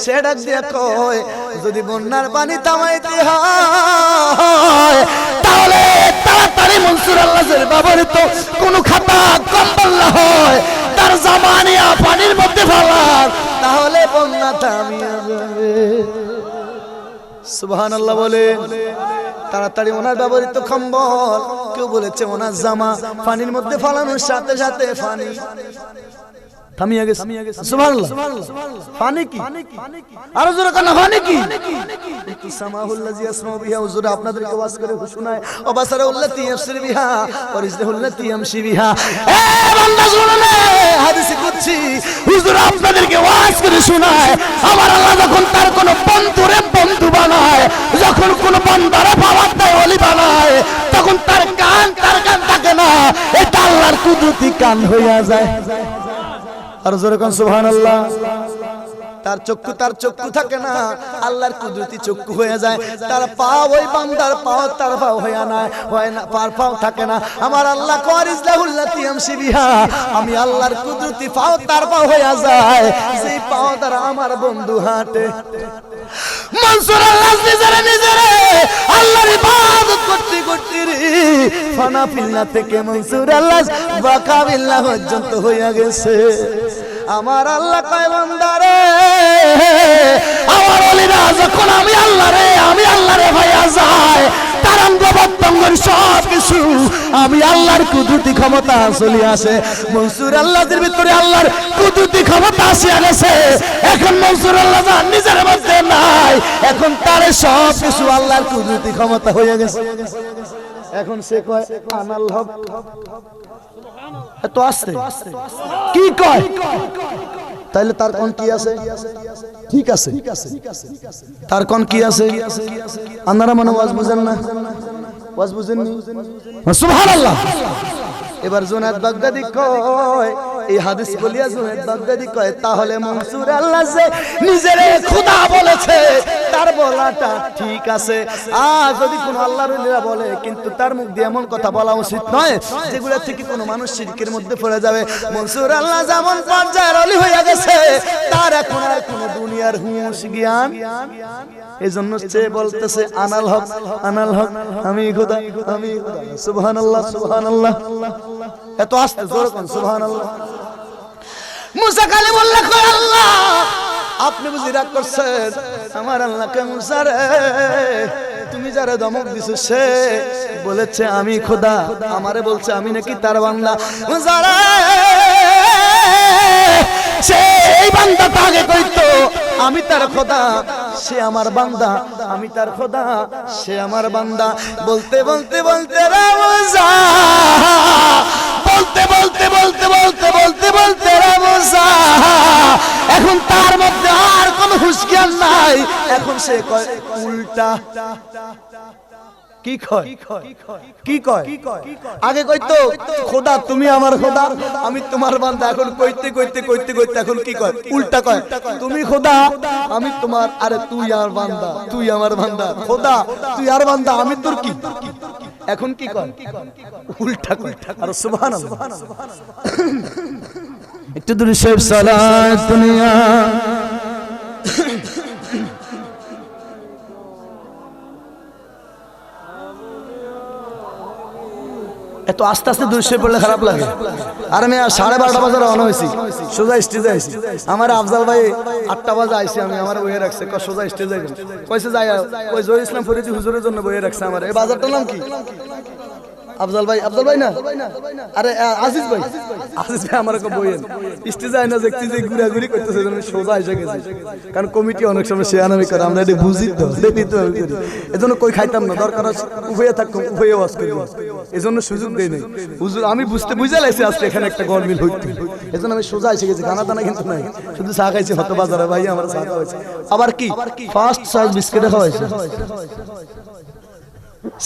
সে ডাক দিয়া কয় যদি বন্যার পানি থামাইতে হয় তাহলে তাড়াতাড়ি মনসুর আল্লাহর ব্যবহৃত কোন খাতা কম্বল না হয় তার জামানিয়া পানির মধ্যে ফেলার, তাহলে বন্যা থামিয়ে যাবে। সুবহানাল্লাহ বলে। তাড়াতাড়ি ওনার ব্যবহৃত কম্বল, কেউ বলেছে ওনার জামা পানির মধ্যে ফেলানোর সাথে সাথে পানি থামিয়ে গেছে। সুবহানাল্লাহ। পানি কি? আর জোরে কেন পানি কি? সামাহুল্লাযী ইয়াসমাউ বিহা, হুজুর আপনাদেরকে ওয়াজ করে শোনায়, ওয়াবাসারুল্লাতী ইয়াবসির বিহা, ওয়ারিজলুল্লাতী ইয়ামশি বিহা। এ বান্দা শুনুন, হাদিসে কুদসি হুজুর আপনাদেরকে ওয়াজ করে শোনায়, আমার আল্লাহ যখন তার কোন বন্ধুরে বন্ধু বানায়, যখন কোন বান্দারে পাওয়ার দেয় ওলি বানায়, তখন তার কান থাকে না, এটা আল্লাহর কুদরতি কান হইয়া যায়। আর জোরে কোন সুবহানাল্লাহ। তার চক্ষু থাকে না, আল্লাহর কুদরতি চক্ষু হয়ে যায়। তার পা ওই বান্দার পা তার পা হয় না, পার পাও থাকে না। আমার আল্লাহ করিজলাহুল্লাতি আমশি বিহা, আমি আল্লাহর কুদরতি পাও তার পা হয়ে যায়, সেই পাও দ্বারা আমার বন্ধু হাঁটে। মনসুর আল্লাহ নিজেরে আল্লাহর ইবাদত করতে করতে রে ফানা ফিল্লা থেকে মনসুর আল্লাহ বাকা বিল্লাহ পর্যন্ত হইয়া গেছে। আমার আল্লাহ কয় বান্দারে, আমার ওলিরা যখন আমি আল্লাহরে ভাইয়া যায়, তার অঙ্গ প্রত্যঙ্গের সব কিছু আমি আল্লাহর কুদরতি ক্ষমতা চলে আসে। মনসুর আল্লাহর ভিতরে আল্লাহর কুদরতি ক্ষমতা আসিয়া গেছে। এখন মনসুর আল্লাহ নিজের মধ্যে নাই, এখন তার সব কিছু আল্লাহর কুদরতি ক্ষমতা হয়ে গেছে। এখন সে কয় আনাল হক, এত আসছে কি কয়? তাইলে তার কোন কি আছে? ঠিক আছে, তার কোন কি আছে? আপনারা মনে ওয়াজ বুঝেন না, ওয়াজ বুঝেননি? সুবহানাল্লাহ। এবার জুনায়েদ বাগদাদি কয়, এই হাদিস বলিয়া জুনায়েদ বাগদাদি কয়, তাহলে মনসুর আল্লাহ যে নিজেরে খোদা বলেছে তার বলাটা ঠিক আছে। আর যদি কোনো আল্লাহর ওলিরা বলে, কিন্তু তার মুখ দিয়ে এমন কথা বলা উচিত নয় যেগুলো থেকে কোনো মানুষ শিরকের মধ্যে পড়ে যাবে। মনসুর আল্লাহ যেমন পর্যায়ের ওলি হয়ে গেছে, তার এখন আর কোনো দুনিয়ার হুঁশ জ্ঞান। এজন্য সে বলতেছে আনাল হক, আনাল হক, আমি খোদা, আমি খোদা। সুবহানাল্লাহ, সুবহানাল্লাহ। এত আস্তে জোরে কোন সুবহানাল্লাহ। মুসা কালিমুল্লাহ কয়, আল্লাহ আপনি বুঝি রাগ করছেন? আমার আল্লাহকে মুসা রে, তুমি যারা ধমক দিছো সে বলেছে আমি খোদা, আমারে বলছে আমি নাকি তার বান্দা। মুসা রে, সেই বান্দা তাকে কইতো আমি তার খোদা, সে আমার বান্দা, আমি তার খোদা, সে আমার বান্দা। বলতে বলতে বলতে রে মুসা, বলতে বলতে বলতে বলতে বলতে বলতে রে মুসা, এখন তার মধ্যে আর কোন হুঁশ জ্ঞান নাই। এখন সে কয় উল্টা। কি কয়? কি কয়? আগে কইতো খোদা তুমি আমার খোদা, আমি তোমার বান্দা। এখন কইতে কইতে কইতে কইতে এখন কি কয়? উল্টা কয়, তুমি খোদা, আমি তোমার, আরে তুই আর বান্দা, তুই আমার বান্দা। খোদা তুই আর বান্দা, আমি তোর কি? এখন কি কয়? উল্টা কয়। আর সুবহানাল্লাহ। একটু দূরে শেখ সালাত দুনিয়া। এত আস্তে আস্তে দূর সে পড়লে খারাপ লাগে। আর আমি 12:30 বাজে রওনা হয়েছি, সোজা স্টেজে আইছি। আমার আফজাল ভাই 8টা বাজে আইছি, আমি আমার বইয়ে রাখছে সোজা স্টেজে কইছে যাই ওই জহির ইসলাম ফরিদি হুজুরের জন্য বইয়ে রাখছে। আমার এই বাজারটার নাম কি? আফজাল ভাই না, আরে আজিজ ভাই আমার বইয়েন স্টেজে আইনা দেখছি যে ঘুরাঘুরি করতেছে, সোজা এসে গেছে। কারণ কমিটি অনেক সময় শেয়ানামি করে, আমরা এটা বুঝি তো, এজন্য কই খাইতাম না, দরকার উভয়ে থাকতাম, উভয়ে ওয়াজ করি, এজন্য সুযোগ দেই নাই হুজুর। আমি বুঝে লাইছি আজকে এখানে একটা গরমিল হইতো, এজন্য আমি সোজা এসে গেছি। খানা দানা কিন্তু নাই, শুধু চা খাইছি হত বাজারে ভাই, আমার চা খাওয়াইছে। আবার কি ফার্স্ট সাইজ বিস্কিটে খাওয়াইছে।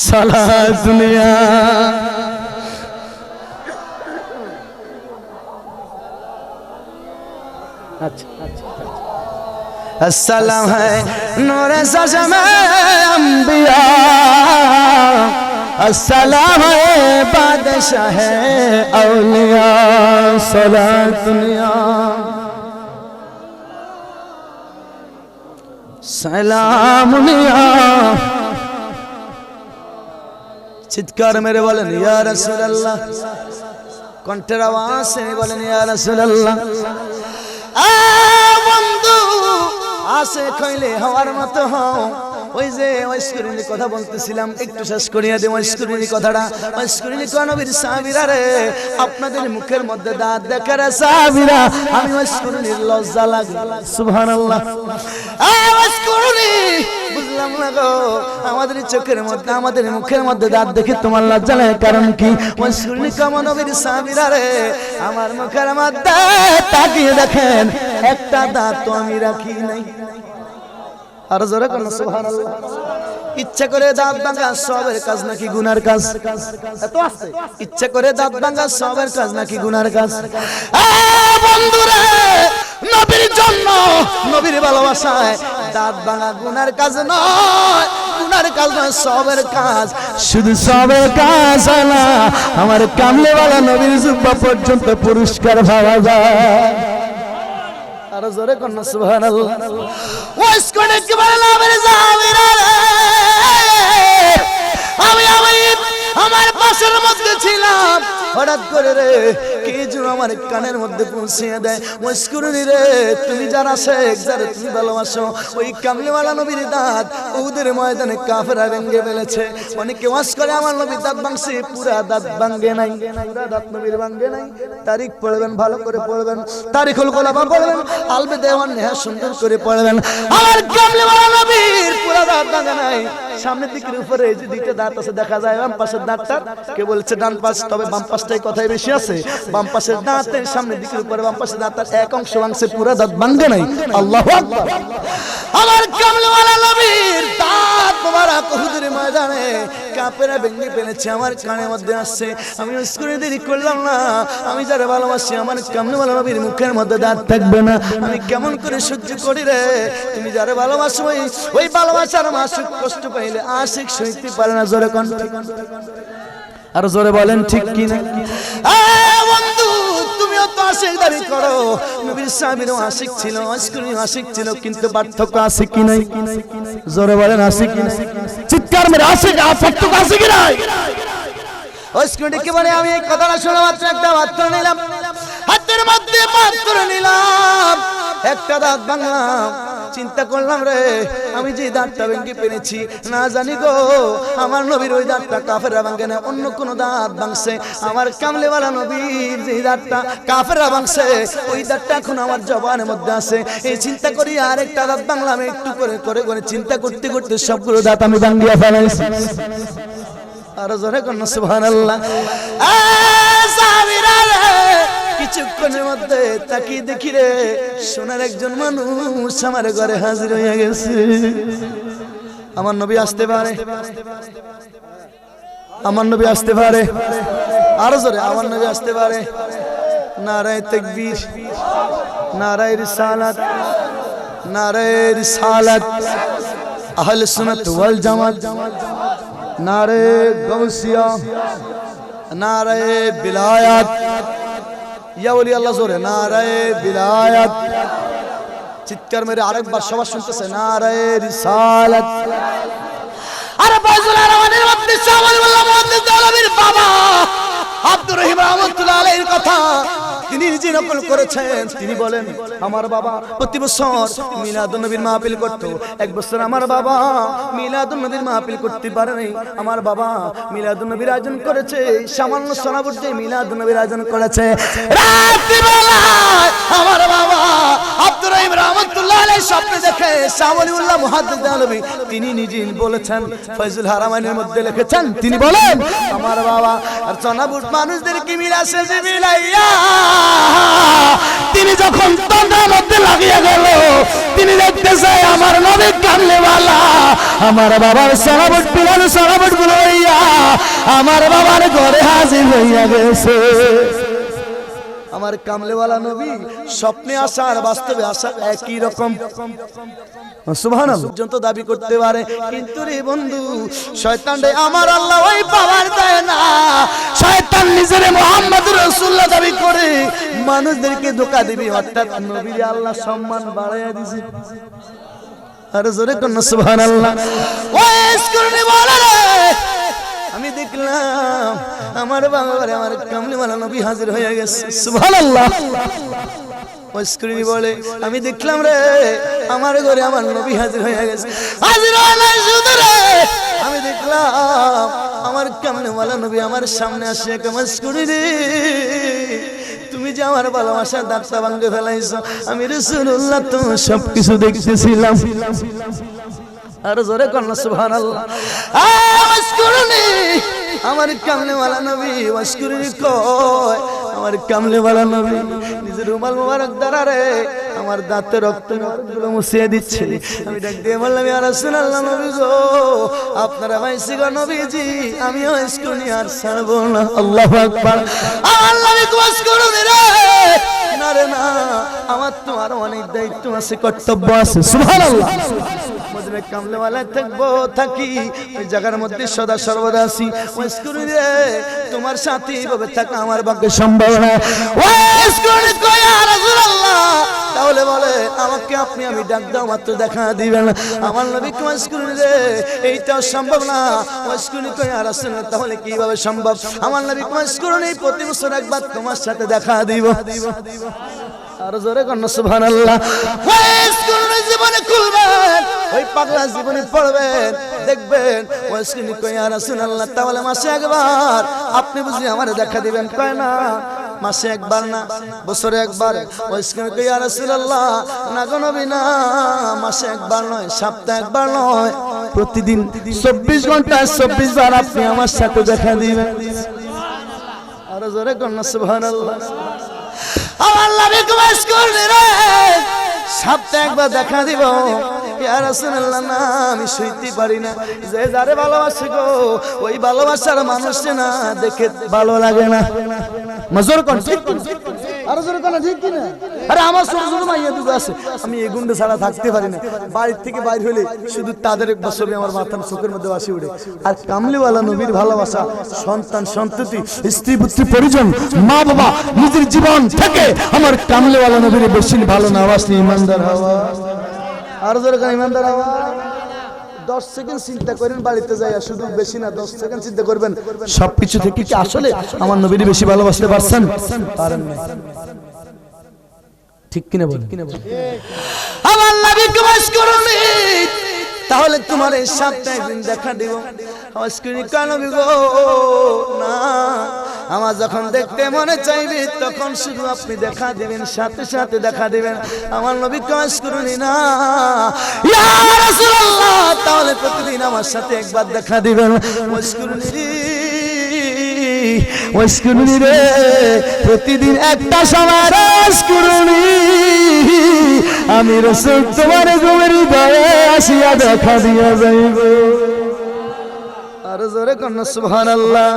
সালা দুনিয়া अस्सलाम है नूरे सजमे अंबिया, अस्सलाम है बादशाह है औलिया, सला दुनिया सलाम दुनिया। চিৎকার মেরে বলেন ইয়া রাসূলুল্লাহ, কণ্ঠের আওয়াজ সে বলেন ইয়া রাসূলুল্লাহ। বন্ধু আসে কইলে হওয়ার মতো হও। ওই যে ওয়াইসকুরিনি কথা বলতেছিলাম, একটু শেষ করিয়া দে ওয়াইসকুরিনি কথাটা। ওয়াইসকুরিনি কোন নবীর সাহাবীরা রে, আপনাদের মুখের মধ্যে দাঁত দেখার সাহাবীরা, আমি ওয়াইসকুরিনির লজ্জা লাগে। সুবহানাল্লাহ। ওয়াইসকুরিনি বুঝলাম না গো, আমাদের চোখের মধ্যে আমাদের মুখের মধ্যে দাঁত দেখে তোমার লজ্জা লাগে, কারণ কি? ওয়াইসকুরিনি কোন নবীর সাহাবীরা রে, আমার মুখের মধ্যে তাকিয়ে দেখেন একটা দাঁত তো আমি রাখি নাই। আর জোরে কোন সুবহানাল্লাহ। ইচ্ছা করে দাঁত ভাঙা সবের কাজ নাকি গুনার কাজ? এত আছে ইচ্ছা করে দাঁত ভাঙা সবের কাজ নাকি গুনার কাজ? বন্ধুরা, নবীর জন্য নবীর ভালোবাসায় দাঁত ভাঙা গুনার কাজ নয়, গুনার কাজ নয়, সবের কাজ। শুধু সবের কাজ না, আমার কামলেওয়ালা নবীর জুব্বা পর্যন্ত পুরস্কার পাওয়া যায়। আর জোরে কোন সুবহানাল্লাহ। ওয়াইস কোন কি বলে আমার জামিরা রে, আমি আমার পাশের মধ্যে ছিলাম, হঠাৎ করে রে কে যেন আমার কানের মধ্যে পৌঁছিয়ে দেয়। ওয়াইস কুরুনি রে, তুমি যারা শেখ, যারা তুমি ভালোবাসো, ওই কামলিওয়ালা নবীর দাঁত উহুদের ময়দানে কাফেররা ভেঙে ফেলেছে। অনেকে ওয়াজ করে আমার নবীর দাঁত ভাঙছে, পুরা দাঁত ভাঙে নাই, পুরা দাঁত নবীর ভাঙে নাই। তারিখ পড়বেন, ভালো করে পড়বেন, তারিখুল গোলাবা পড়বেন, আলবে দেওয়ান নেহা সুন্দর করে পড়বেন। আমার কামলিওয়ালা নবীর পুরা দাঁত ভাঙে নাই। সামনের দিকের উপরে এই যে দুইটা দাঁত আছে দেখা যায়, বাম পাশের দাঁতটা কে বলছে ডান পাশ, তবে বাম পাশটাই কথাই বেশি আছে। বাম পাশের দাঁতের সামনের দিকের উপরে বাম পাশের দাঁতের এক অংশ ভাঙছে, পুরো দাঁত ভাঙে নাই। আল্লাহু আকবার। আমার কামলিওয়ালা নবীর দাঁত মোবারক উহুদের ময়দানে কাফেররা ভেঙে ফেলেছে, আমার কানের মধ্যে আসছে। আমি স্কুলে দেরি করলাম না, আমি যারা ভালোবাসি আমার কামলিওয়ালা নবীর মুখের মধ্যে দাঁত থাকবে না, আমি কেমন করে সহ্য করি রে? তুমি যারা ভালোবাসো ওই ভালোবাসার মাসুক কষ্ট পাইলে আশিক সইতে পারে না। জোরে কোন, আর জোরে বলেন ঠিক কি না? বন্ধু তুমিও তো আশিক দাবি করো, নবীর সাহাবীরও আশিক ছিল, আশকুনিও আশিক ছিল, কিন্তু পার্থক্য আছে কি নাই? জোরে বলেন আছে কি না? চিৎকার মেরে আশিক পার্থক্য আছে কি নাই? আশকুনিকে বলে আমি এই কথাটা শোনা মাত্র একটা পাত্র নিলাম, হাতের মধ্যে পাত্র নিলাম, একটা দাঁত ভাঙলাম। চিন্তা করলাম রে, আমি যে দাঁতটা ভেঙে পেরেছি, না জানি গো আমার নবীর ওই দাঁতটা কাফেররা ভাঙে না, অন্য কোন দাঁত ভাঙছে। আমার কামলেওয়ালা নবীর যে দাঁতটা কাফেররা ভাঙছে, ওই দাঁতটা এখন আমার জবানের মধ্যে আছে। এই চিন্তা করি আরেকটা দাঁত ভাঙলাম, একটু করে করে করে চিন্তা করতে করতে সবগুলো দাঁত আমি ভাঙিয়া ফেলাইছি। আর জোরে কোন সুবহানাল্লাহ। কিছুক্ষণের মধ্যে তাকিয়ে দেখি রে, সোনার একজন মানুষ আমার ঘরে হাজির হয়ে গেছে। আমার নবী আসতে পারে, আমার নবী আসতে পারে, আরো জোরে আমার নবী আসতে পারে। নারায়ে তাকবীর, নারায়ে রিসালাত, নারায়ে রিসালাত, আহলে সুন্নাত ওয়াল জামাত, নারায়ে গাউসিয়া, নারায়ে বিলায়াত, ইয়া ওলি আল্লাহ জোরে নারায়ে বিলায়াত। চিৎকার মেরে আরেকবার সবাই শুনতেছে নারায়ে রিসালাত। আরে বাজুল আরমানের মধ্যে সাওয়াল আল্লাহ মুহাদ্দিস আলমীর বাবা আব্দুর রহিম রহমাতুল্লাহ আলাইহির কথা তিনি নিজে নকল করেছেন। তিনি বলেন আমার বাবা প্রতি বছর মিলাদুন নবীর মাহফিল করত। এক বছর আমার বাবা মিলাদুন নবীর মাহফিল করতে পারে নাই। আমার বাবা মিলাদুন নবীর আয়োজন করেছে, সামান্য সোনাপুর যে মিলাদুন নবীর আয়োজন করেছে। রাত্রিবেলায় আমার বাবা আব্দুর রহিম রহমাতুল্লাহ আলাইহি স্বপ্নে দেখে শাহ ওলিউল্লাহ মুহাদ্দিস দেহলভী তিনি নিজে বলেছেন, ফয়জুল হারামাইনের মধ্যে লিখেছেন, তিনি বলেন আমার বাবা আর সোনাপুর মানুষদেরকে মিলাছে যে মিলাইয়া তিনি যখন তন্দ্রার মধ্যে লাগিয়ে গেল, তিনি দেখতেছে আমার নবী কামলেওয়ালা আমার বাবার সোনাপুর পিলার সোনাপুর গুলো হইয়া আমার বাবার ঘরে হাজির হইয়া গেছে। আমার কামলেওয়ালা নবী স্বপ্নে আসা আর বাস্তবে আসা একই রকম। সুবহানাল্লাহ পর্যন্ত দাবি করতে পারে, কিন্তু রে বন্ধু শয়তান রে আমার আল্লাহ ওই পাওয়ার দেয় না। শয়তান নিজের মুহাম্মদুর রাসূলুল্লাহ দাবি করে মানুষদেরকে ধোঁকা দিবে, অর্থাৎ নবীর আল্লাহ সম্মান বাড়াইয়া দিয়েছে। আর জোরে কোন সুবহানাল্লাহ। ওয়াইস করনি বলে রে আমি দেখলাম আমার বাবারে আমার কামলিওয়ালা নবী হাজির হয়ে গেছে। সুবহানাল্লাহ। ওয়াইসকুরি বলে আমি দেখলাম রে আমার ঘরে আমার নবী হাজির হয়ে গেছে। হাজির হয়ে শুধু রে আমি দেখলাম আমার কামলিওয়ালা নবী আমার সামনে আসে। ওয়াইসকুরি রে তুমি যে আমার ভালোবাসার দাঁতটা ভাঙে ফেলাইছো, আমি রাসূলুল্লাহ তো সবকিছু দেখতেছিলাম। আর জোরে কন্না সুবহানাল্লাহ। ওয়াসকুরনি আমার কামলেওয়ালা নবী, ওয়াসকুরনি কয় আমার কামলেওয়ালা নবী নিজের রুমাল মোবারক দ্বারা রে আমার দাঁতের রক্তগুলো মুছিয়ে দিচ্ছে। আমি ডাক দিয়ে বললাম ইয়া রাসূলুল্লাহ নবী গো আপনারা ভাইসি গো নবীজি, আমি ওয়াসকুরনি আর ছাড়বো না। আল্লাহু আকবার। আমার নবী ওয়াসকুরনি রে না রে না, আমার তো আরো অনেক দায়িত্ব আছে, কর্তব্য আছে। সুবহানাল্লাহ। মদিনায় কামলেওয়ালা থাকবো, থাকি ওই জায়গার মধ্যে সদা সর্বদা আছি। ওয়াসকুরি রে তোমার সাথে এইভাবে থাকা আমার পক্ষে সম্ভব না। ওয়াসকুরি কয় ইয়া রাসূলুল্লাহ তাহলে বলে আমাকে আপনি আমি ডাক দাও মাত্র দেখা দিবেন। আমার নবী ওয়াসকুরি রে এইটাও সম্ভব না। ওয়াসকুরি কয় ইয়া রাসূলুল্লাহ তাহলে কিভাবে সম্ভব? আমার নবী ওয়াসকুরি প্রতি বছর একবার তোমার সাথে দেখা দিব। আর জোরে কন্না সুবহানাল্লাহ। ওয়াসকুরি জীবনে খুলবেন, ওই পাগলা জীবনে পড়বেন, দেখবেন ওয়াসকুরি কয় ইয়া রাসূলুল্লাহ তাহলে মাসে একবার আপনি বুঝি আমারে দেখা দিবেন। কয় না মাসে একবার না বছরে একবার। ওয়াসকুরি কয় ইয়া রাসূলুল্লাহ না গো নবী না, মাসে একবার নয়, সপ্তাহে একবার নয়, প্রতিদিন 24 ঘন্টায় 24 বার আপনি আমার সাথে দেখা দিবেন। আর জোরে কন্না সুবহানাল্লাহ। আমার নবী ওয়াসকুরি রে সপ্তাহে একবার দেখা দিব। ইয়া রাসূলুল্লাহ না আমি সইতে পারি না, যে যারে ভালোবাসে গো ওই ভালোবাসার মানুষে না দেখে ভালো লাগে না। মজুর কোন ঠিক কি আর জোর কোন ঠিক কি না? আরে আমার ছোট ছোট মাইয়া দুটো আছে, আমি এই গুন্ডে ছাড়া থাকতে পারি না। বাড়ি থেকে বাইরে হলে শুধু তাদের বছরে আমার মাথার চোখের মধ্যে আসি উঠে। আর কামলিওয়ালা নবীর ভালোবাসা সন্তান সন্ততি স্ত্রী পুত্র পরিজন মা বাবা নিজের জীবন থেকে আমার কামলিওয়ালা নবীর বেশি ভালো না বাসলে ইমানদার হওয়া। আর জোরে কোন ইমানদার হওয়া। 10 সেকেন্ড চিন্তা করেন বাড়িতে যাইয়া, শুধু বেশি না 10 সেকেন্ড চিন্তা করবেন সবকিছু থেকে কি আসলে আমার নবীর বেশি ভালোবাসতে পারছেন? পারেন না। ঠিক কিনা বলেন? আমার নবীকে ওয়াসকুরনি তাহলে তোমার এই সপ্তাহে একদিন দেখা দিব। ওয়াসকুরনি কেন গো না, আমার যখন দেখতে মনে চাইবে তখন শুধু আপনি দেখা দিবেন, সাথে সাথে দেখা দিবেন। আমার নবীকে ওয়াসকুরনি না ইয়া রাসূলুল্লাহ তাহলে প্রতিদিন আমার সাথে একবার দেখা দিবেন। ওয়াসকুরনি রে প্রতিদিন একটা সময় ওয়াসকুরনি আমি রাসূল তোমার ঘুমের হৃদয়ে আসিয়া দেখা দিয়া যাইব। আর জোরে কন্না সুবহানাল্লাহ।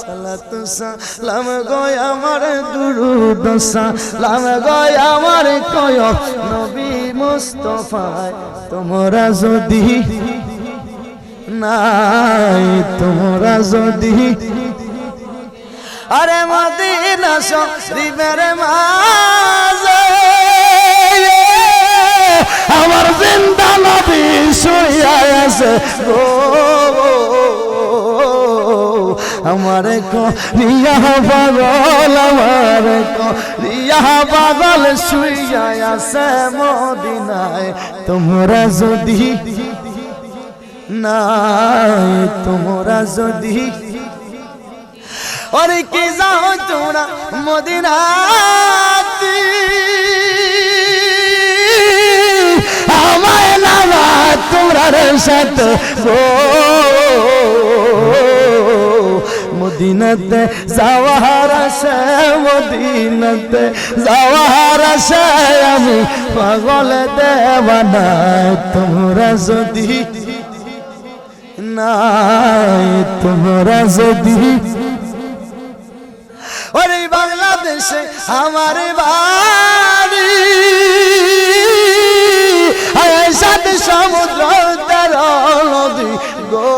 সালাতু সালাম গো আমার দুরূদ সালাম গো আমার কয় নবী মুস্তাফায় তোমরা যদি নাই, তোমরা যদি আরে মদিনা শরীফের মাঝে আমার জিন্দা নবী শুইয়া আছে গো, আমার আমার করিয়া পাগল, আমার করিয়া পাগল শুইয়া আছে মদিনায়। তোমরা যদি নাই, তোমরা যদি ওরে কি যাও তোমরা মদিনাতে, আমায় নামা তোমরা সাথে মদিনাতে যাওয়ার আশা, মদিনাতে যাওয়ার আশা আমি পাগল দেওয়ানা। তোমরা যদি নাই, তোমরা যদি ওরে বাংলাদেশে আমার বাড়ি, সাথে সমুদ্র তার নদী গো,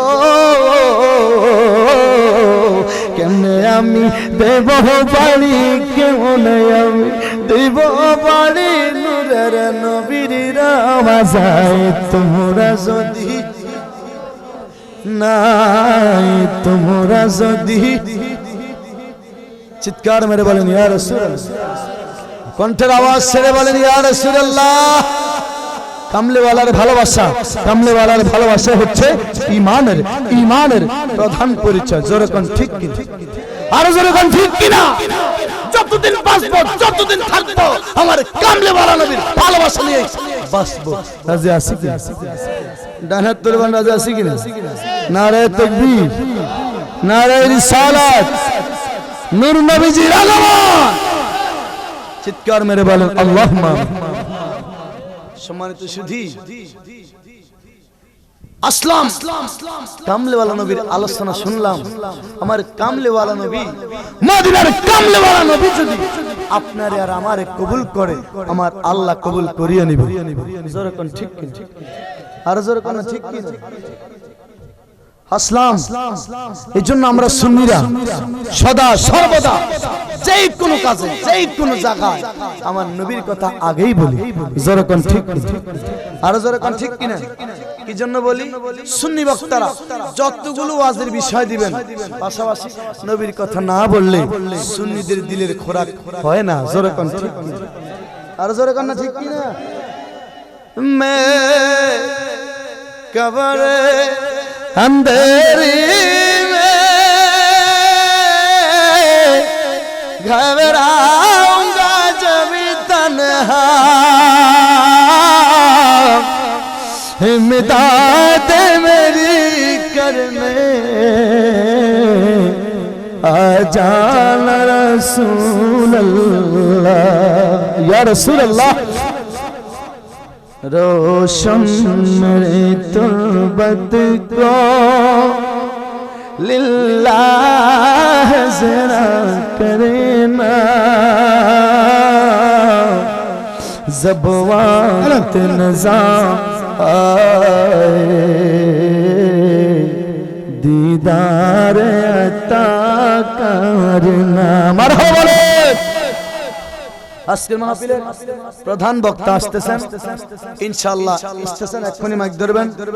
কেমনে আমি দেব বাড়ি, কেমনে আমি দেব বাড়ি নূরের নবীর রওজায়। তোমরা যদি নাই, তোমরা যদি চিৎকার মেরে বলেন ইয়া রাসূলুল্লাহ, কণ্ঠের আওয়াজ ছেড়ে বলেন ইয়া রাসূলুল্লাহ। কামলেওয়ালার ভালোবাসা, কামলেওয়ালার ভালোবাসা হচ্ছে ঈমানের, ঈমানের প্রধান পরিচয়। জোরে কোন ঠিক কি? আরো জোরে কোন ঠিক কি না? যতদিন বাঁচবো, যতদিন থাকবো, আমার কামলেওয়ালা নবীর ভালোবাসা নিয়ে বাঁচবো। রাজি আছি কি? ডান হাত তুলে বলেন রাজি আছি কি না? নারে তাকবীর, নারে রিসালাত, নূর নবীজির আগমন। চিৎকার মেরে বলেন আল্লাহুম্মা। সম্মানিত সুধী, আসলাম কামলেওয়ালা নবীর আলোচনা শুনলাম। আমার কামলেওয়ালা নবী, মদিনার কামলেওয়ালা নবী যদি আপনারে আর আমারে কবুল করে, আমার আল্লাহ কবুল করিয়ে নিবে। জোরে কোন ঠিক কি? আর জোরে কোন ঠিক কি? আসলাম। এই জন্য আমরা সুন্নিরা সদা সর্বদা যেই কোনো কাজে, যেই কোনো জায়গায় আমার নবীর কথা আগেই বলি। জোরে কোন ঠিক কি? আর জোরে কোন ঠিক কিনা? কি জন্য বলি? সুন্নি বক্তারা যতগুলো ওয়াজের বিষয় দিবেন, পাশাপাশি নবীর কথা না বললে সুন্নিদের দিলের খোরাক হয় না। জোরে কোন ঠিক কি? আর জোরে কোন ঠিক কিনা? মে কবরে अंधेरी में घबराऊंगा जब तन्हा, हिम्मत मेरी करने आ जाना रसूल अल्लाह। या रसूल अल्लाह, रोशन मेरे तुर्बत को लिल्लाह जरा करना, ज़बात नज़ा आए दीदार अता करना। मरहबा। আজকের মাহফিলের প্রধান বক্তা আসতেছেন ইনশাআল্লাহ, স্টেশন এক্ষুনি মাইক ধরবেন।